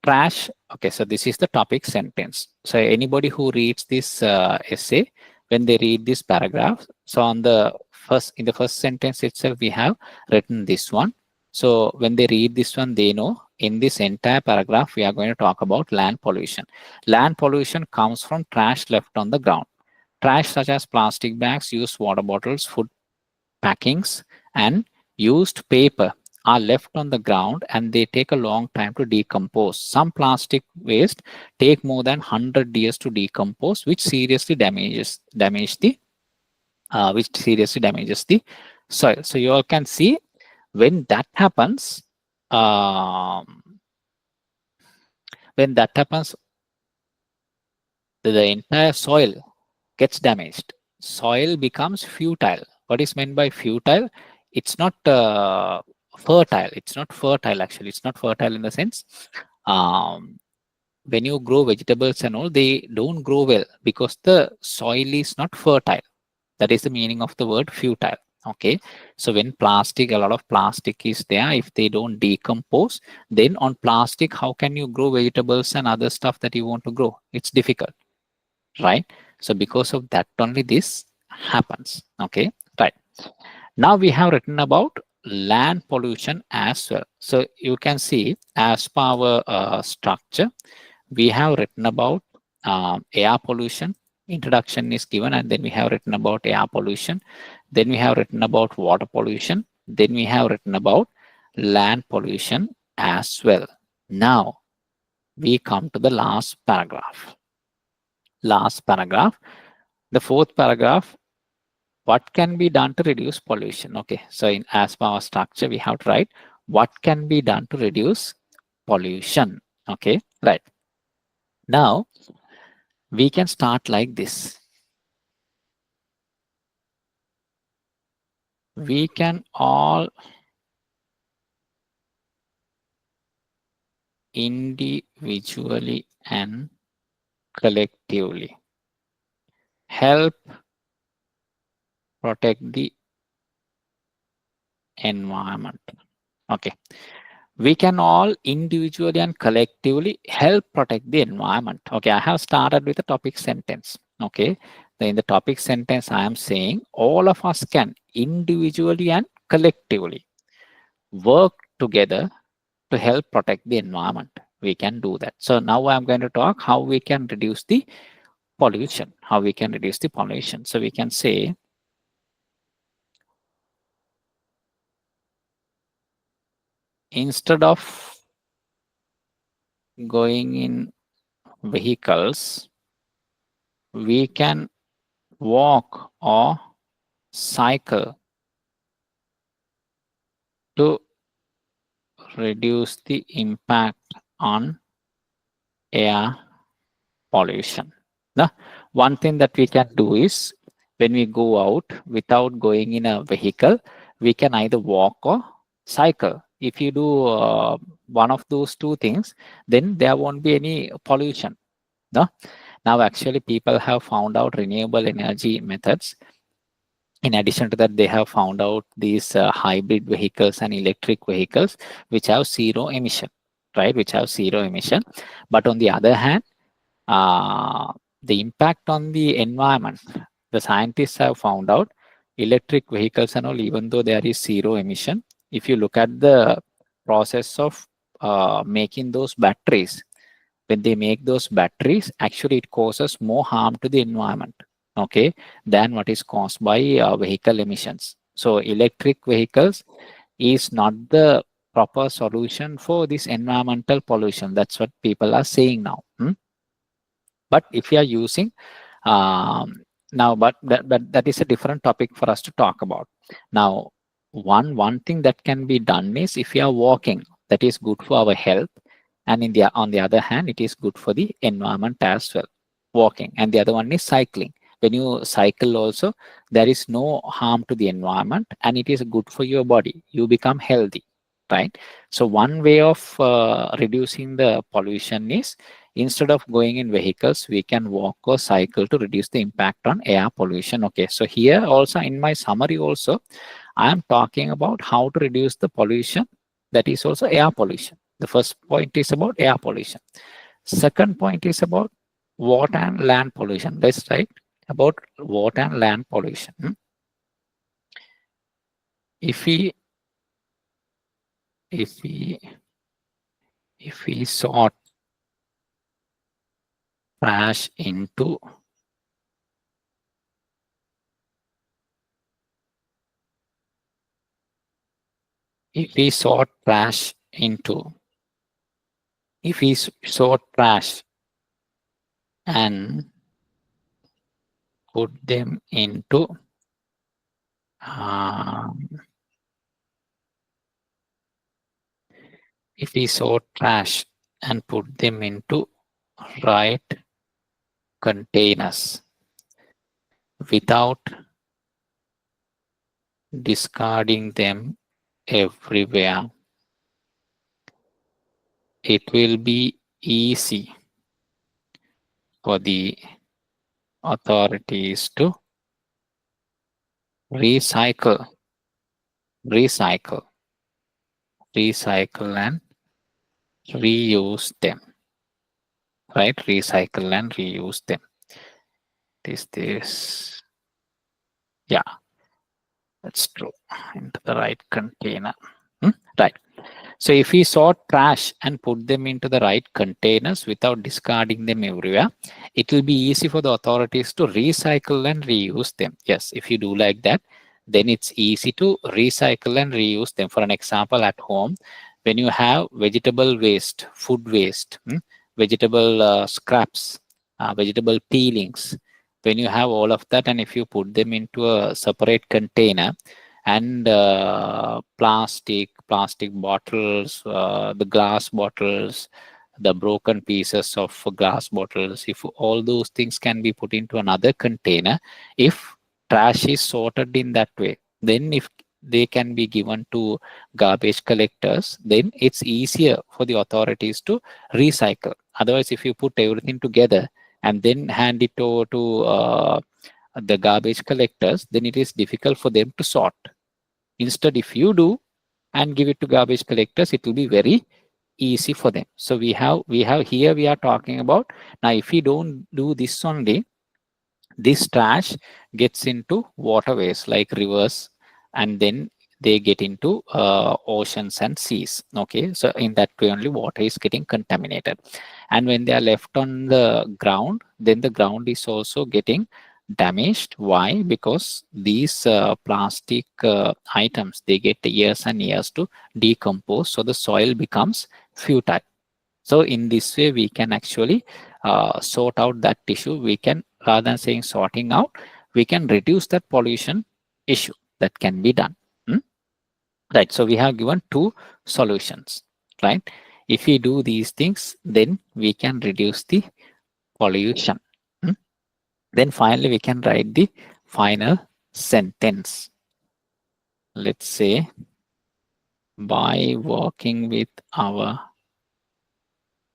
Trash, okay, so this is the topic sentence. So anybody who reads this essay, when they read this paragraph, so in the first sentence itself, we have written this one. So when they read this one, they know in this entire paragraph, we are going to talk about land pollution. Land pollution comes from trash left on the ground. Trash such as plastic bags, used water bottles, food packings, and used paper are left on the ground and they take a long time to decompose. Some plastic waste take more than 100 years to decompose, which seriously damages the soil. So you all can see when that happens, um, when that happens, the entire soil gets damaged. Soil becomes futile. What is meant by futile? It's not fertile. It's not fertile actually. It's not fertile in the sense when you grow vegetables and all, they don't grow well because the soil is not fertile. That is the meaning of the word futile. Okay. So when plastic, a lot of plastic is there, if they don't decompose, then on plastic, how can you grow vegetables and other stuff that you want to grow? It's difficult, right? So because of that only this happens. Okay, right. Now we have written about land pollution as well. So you can see as per our structure, we have written about air pollution. Introduction is given, and then we have written about air pollution. Then we have written about water pollution. Then we have written about land pollution as well. Now we come to the last paragraph. The fourth paragraph, what can be done to reduce pollution? Okay, so in as per our structure, we have to write what can be done to reduce pollution. Okay, right. Now we can start like this. We can all individually and collectively help protect the environment. Okay, we can all individually and collectively help protect the environment. Okay, I have started with a topic sentence. Okay, in the topic sentence, I am saying all of us can individually and collectively work together to help protect the environment. We can do that. So now I'm going to talk how we can reduce the pollution. So we can say instead of going in vehicles, we can walk or cycle to reduce the impact on air pollution. Now, one thing that we can do is when we go out without going in a vehicle, we can either walk or cycle. If you do one of those two things, then there won't be any pollution. No? Now, actually, people have found out renewable energy methods. In addition to that, they have found out these hybrid vehicles and electric vehicles which have zero emission, right? Which have zero emission. But on the other hand, uh, the impact on the environment, the scientists have found out electric vehicles and all, even though there is zero emission, if you look at the process of making those batteries, when they make those batteries, actually it causes more harm to the environment, okay, than what is caused by vehicle emissions. So electric vehicles is not the proper solution for this environmental pollution. That's what people are saying now. But if you are using now, but that is a different topic for us to talk about. Now, one thing that can be done is if you are walking, that is good for our health, and on the other hand, it is good for the environment as well. Walking, and the other one is cycling. When you cycle, also there is no harm to the environment, and it is good for your body. You become healthy, right? So one way of reducing the pollution is instead of going in vehicles, we can walk or cycle to reduce the impact on air pollution. Okay, so here also in my summary also, I am talking about how to reduce the pollution, that is also air pollution. The first point is about air pollution. Second point is about water and land pollution. Let's write about water and land pollution. If we if we if we sort trash into if we sort trash into if we sort trash and put them into if we sort trash and put them into right containers without discarding them everywhere, it will be easy for the authorities to recycle and reuse them, right? Recycle and reuse them. This yeah, that's true. Into the right container. Right. So if we sort trash and put them into the right containers without discarding them everywhere, it will be easy for the authorities to recycle and reuse them. Yes, if you do like that, then it's easy to recycle and reuse them. For an example, at home, when you have vegetable waste, food waste, vegetable scraps, vegetable peelings, when you have all of that, and if you put them into a separate container, and plastic bottles, the glass bottles, the broken pieces of glass bottles, if all those things can be put into another container, if trash is sorted in that way, then if they can be given to garbage collectors, then it's easier for the authorities to recycle. Otherwise, if you put everything together and then hand it over to the garbage collectors, then it is difficult for them to sort. Instead, if you do and give it to garbage collectors, it will be very easy for them. So we have here we are talking about, now if we don't do this only, this trash gets into waterways like rivers, and then they get into oceans and seas. Okay, so in that way only water is getting contaminated, and when they are left on the ground, then the ground is also getting damaged. Why? Because these plastic items, they get years and years to decompose, so the soil becomes futile. So in this way, we can actually sort out that issue. We can, rather than saying sorting out, we can actually we can reduce that pollution issue. That can be done. Hmm? Right. So we have given two solutions, right? If we do these things, then we can reduce the pollution. Hmm? Then finally, we can write the final sentence. Let's say, by working with our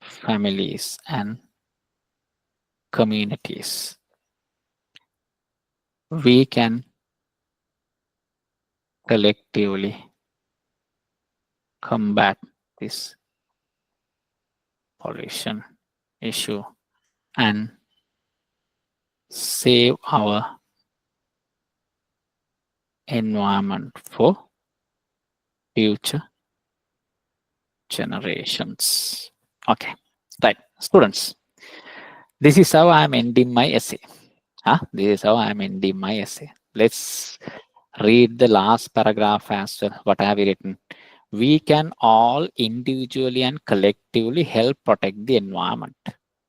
families and communities, we can collectively combat this pollution issue and save our environment for future generations. Okay, right, students. This is how I'm ending my essay. This is how I'm ending my essay. Let's read the last paragraph as well. What have we written? We can all individually and collectively help protect the environment.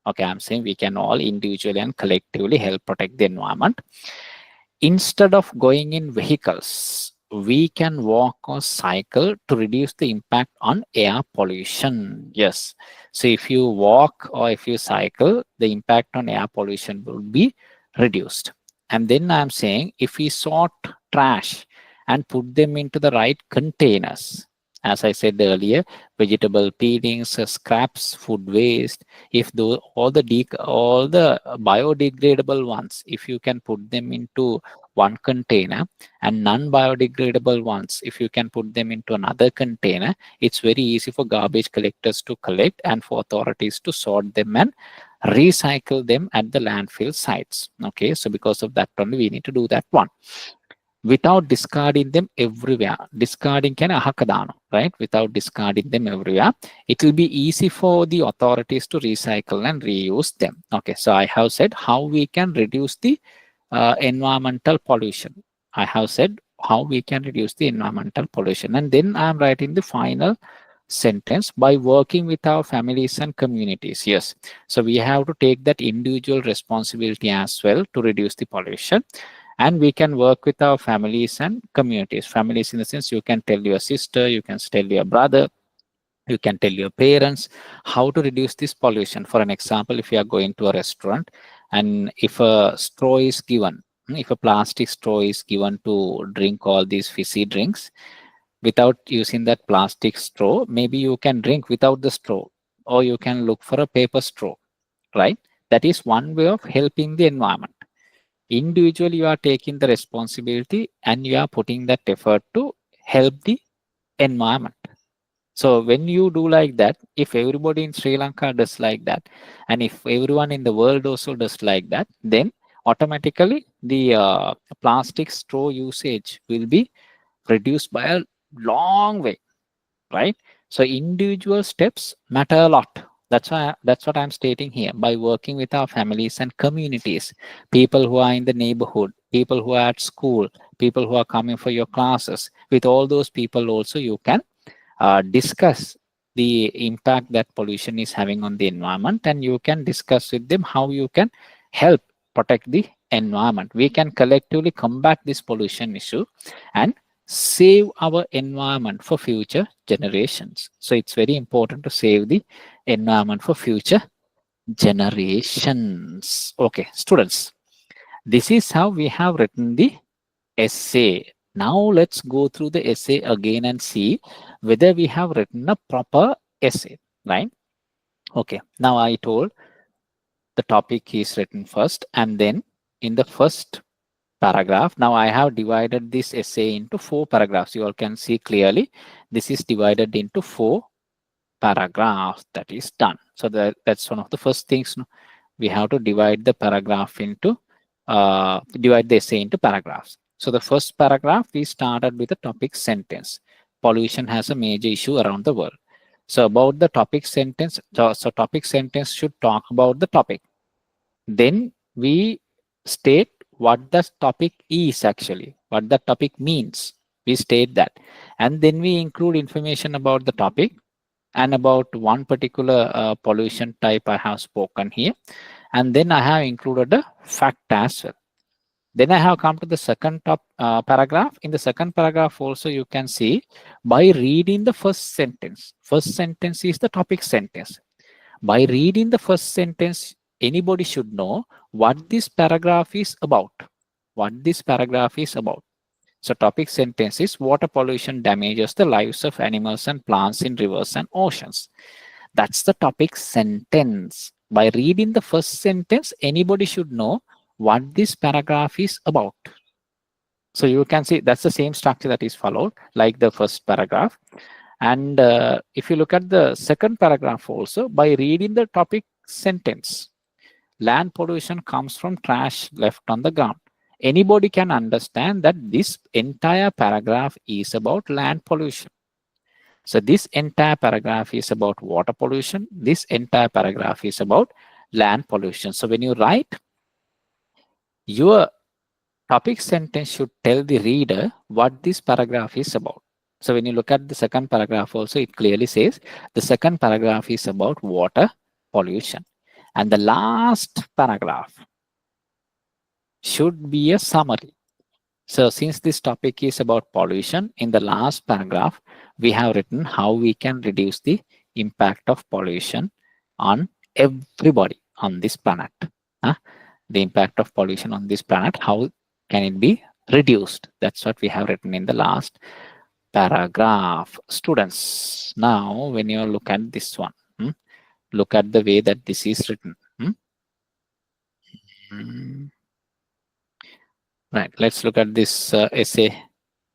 Okay, I'm saying we can all individually and collectively help protect the environment. Instead of going in vehicles, we can walk or cycle to reduce the impact on air pollution. Yes. So if you walk or if you cycle, the impact on air pollution will be reduced. And then I'm saying if we sort trash and put them into the right containers, as I said earlier, vegetable peelings, scraps, food waste, if those all the biodegradable ones, if you can put them into one container, and non-biodegradable ones, if you can put them into another container, it's very easy for garbage collectors to collect and for authorities to sort them and recycle them at the landfill sites. Okay, so because of that only we need to do that one without discarding them everywhere. Discarding can ahakadano, right? Without discarding them everywhere, it will be easy for the authorities to recycle and reuse them. Okay, so I have said how we can reduce the environmental pollution. I have said how we can reduce the environmental pollution, and then I am writing the final sentence: by working with our families and communities. Yes, so we have to take that individual responsibility as well to reduce the pollution, and we can work with our families and communities. Families in the sense, you can tell your sister, you can tell your brother, you can tell your parents how to reduce this pollution. For an example, if you are going to a restaurant and if a straw is given, if a plastic straw is given to drink all these fizzy drinks, without using that plastic straw, maybe you can drink without the straw, or you can look for a paper straw, right? That is one way of helping the environment. Individually, you are taking the responsibility and you are putting that effort to help the environment. So when you do like that, if everybody in Sri Lanka does like that, and if everyone in the world also does like that, then automatically the plastic straw usage will be reduced by a long way, right? So individual steps matter a lot. That's what I'm stating here. By working with our families and communities, people who are in the neighborhood, people who are at school, people who are coming for your classes, with all those people also you can discuss the impact that pollution is having on the environment, and you can discuss with them how you can help protect the environment. We can collectively combat this pollution issue and save our environment for future generations. So it's very important to save the environment for future generations. Okay, students, this is how we have written the essay. Now let's go through the essay again and see whether we have written a proper essay, right? Okay, now I told the topic is written first, and then in the first paragraph, now I have divided this essay into 4 paragraphs. You all can see clearly this is divided into 4 paragraphs. That is done. So that's one of the first things. We have to divide the paragraph into divide the essay into paragraphs. So the first paragraph, we started with the topic sentence. Pollution has a major issue around the world. So about the topic sentence, so topic sentence should talk about the topic. Then we state what the topic is actually, what the topic means. We state that. And then we include information about the topic and about one particular pollution type I have spoken here. And then I have included a fact as well. Then I have come to the second top paragraph. In the second paragraph also you can see, by reading the first sentence. First sentence is the topic sentence. By reading the first sentence, anybody should know what this paragraph is about. What this paragraph is about. So topic sentence is water pollution damages the lives of animals and plants in rivers and oceans. That's the topic sentence. By reading the first sentence, anybody should know what this paragraph is about. So you can see that's the same structure that is followed like the first paragraph. And if you look at the second paragraph also, by reading the topic sentence, land pollution comes from trash left on the ground. Anybody can understand that this entire paragraph is about land pollution. So this entire paragraph is about water pollution. This entire paragraph is about land pollution. So when you write, your topic sentence should tell the reader what this paragraph is about. So when you look at the second paragraph also, it clearly says the second paragraph is about water pollution. And the last paragraph should be a summary. So since this topic is about pollution, in the last paragraph, we have written how we can reduce the impact of pollution on everybody on this planet. The impact of pollution on this planet, how can it be reduced? That's what we have written in the last paragraph. Students, now when you look at this one, look at the way that this is written. Right, let's look at this essay,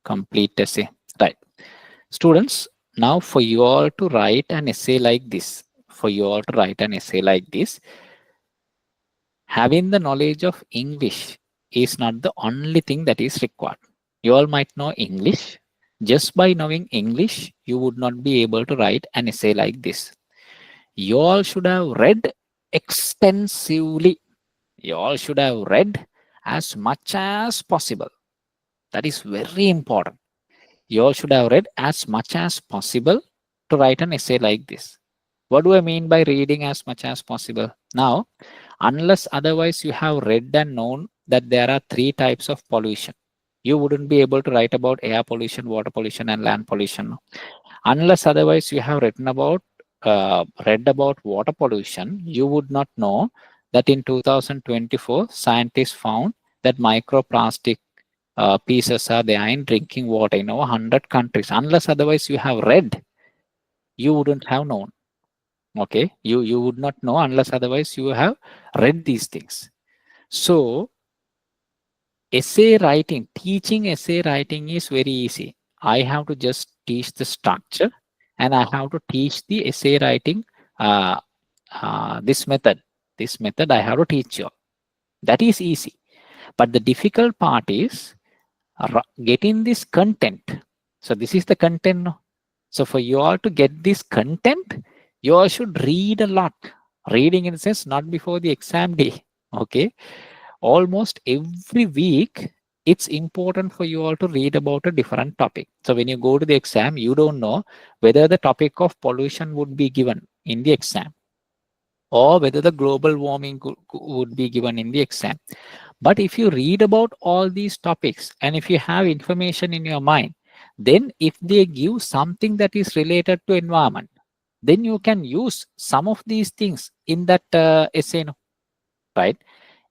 complete essay. Right, students, now for you all to write an essay like this, having the knowledge of English is not the only thing that is required. You all might know English. Just by knowing English, you would not be able to write an essay like this. You all should have read extensively. You all should have read as much as possible. That is very important. You all should have read as much as possible to write an essay like this. What do I mean by reading as much as possible? Now, unless otherwise you have read and known that there are 3 types of pollution, you wouldn't be able to write about air pollution, water pollution, and land pollution. Unless otherwise you have read about water pollution, you would not know that in 2024, scientists found that microplastic pieces are there in drinking water in over 100 countries. Unless otherwise you have read, you wouldn't have known. Okay, you would not know unless otherwise you have read these things. So essay writing, teaching essay writing is very easy. I have to just teach the structure and I have to teach the essay writing this method I have to teach you. That is easy. But the difficult part is getting this content. So this is the content. So for you all to get this content, you all should read a lot. Reading in the sense not before the exam day. Okay. Almost every week, it's important for you all to read about a different topic. So when you go to the exam, you don't know whether the topic of pollution would be given in the exam or whether the global warming would be given in the exam. But if you read about all these topics and if you have information in your mind, then if they give something that is related to environment, then you can use some of these things in that essay, right?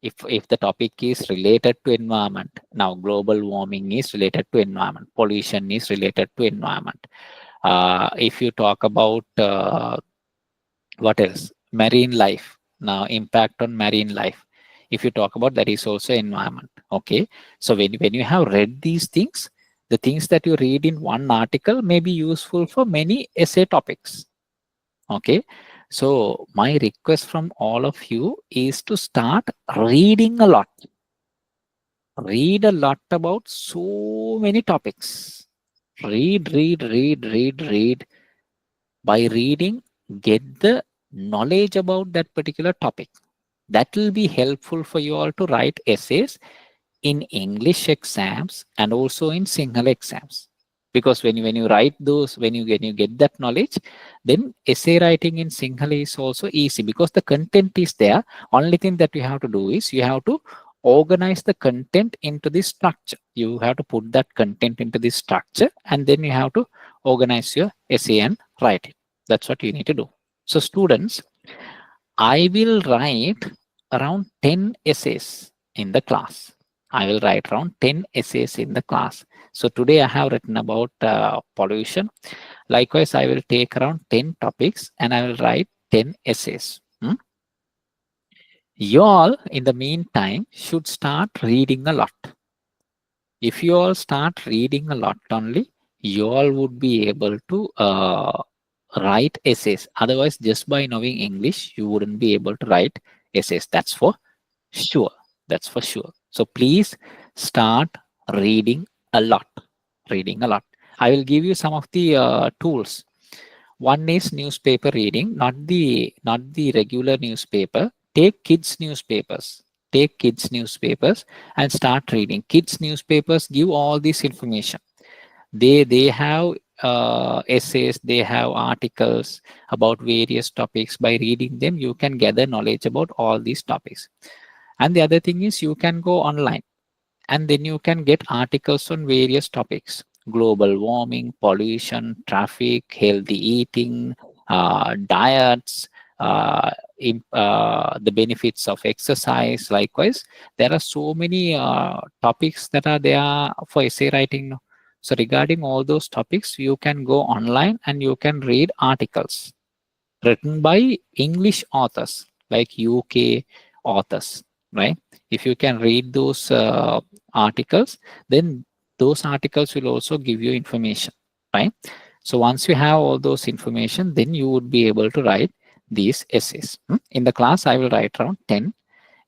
If the topic is related to environment, now global warming is related to environment, pollution is related to environment. If you talk about what else, marine life, now impact on marine life, if you talk about that is also environment. Okay, so when you have read these things, the things that you read in one article may be useful for many essay topics. Okay, so my request from all of you is to start reading a lot. Read a lot about so many topics. Read. By reading, get the knowledge about that particular topic. That will be helpful for you all to write essays in English exams and also in Sinhala exams. Because when you write those, when you get that knowledge, then essay writing in Sinhala is also easy because the content is there. Only thing that you have to do is you have to organize the content into this structure. You have to put that content into this structure, and then you have to organize your essay and write it. That's what you need to do. So students, I will write around 10 essays in the class. I will write around 10 essays in the class. So today I have written about pollution. Likewise, I will take around 10 topics and I will write 10 essays. You all, in the meantime, should start reading a lot. If you all start reading a lot only, you all would be able to write essays. Otherwise, just by knowing English, you wouldn't be able to write essays. That's for sure. That's for sure. So please start reading a lot. Reading a lot. I will give you some of the tools. One is newspaper reading, not the regular newspaper. Take kids newspapers. Take kids newspapers and start reading. Kids newspapers give all this information. They have essays, they have articles about various topics. By reading them, you can gather knowledge about all these topics. And the other thing is you can go online and then you can get articles on various topics: global warming, pollution, traffic, healthy eating, diets, the benefits of exercise. Likewise, there are so many topics that are there for essay writing. So regarding all those topics, you can go online and you can read articles written by English authors, like UK authors, right? If you can read those articles, then those articles will also give you information, right? So once you have all those information, then you would be able to write these essays. In the class, I will write around 10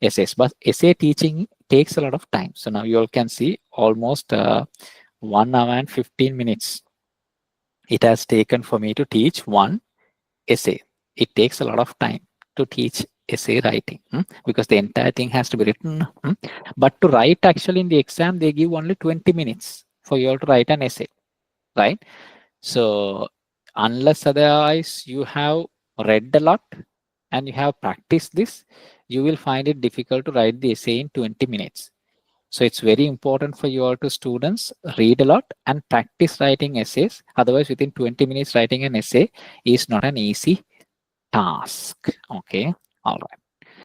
essays, but essay teaching takes a lot of time. So now you all can see almost 1 hour and 15 minutes it has taken for me to teach one essay. It takes a lot of time to teach essay writing, because the entire thing has to be written. But to write, actually in the exam, they give only 20 minutes for you all to write an essay, right? So unless otherwise you have read a lot and you have practiced this, you will find it difficult to write the essay in 20 minutes. So it's very important for you all to students read a lot and practice writing essays. Otherwise, within 20 minutes, writing an essay is not an easy task. Okay. All right.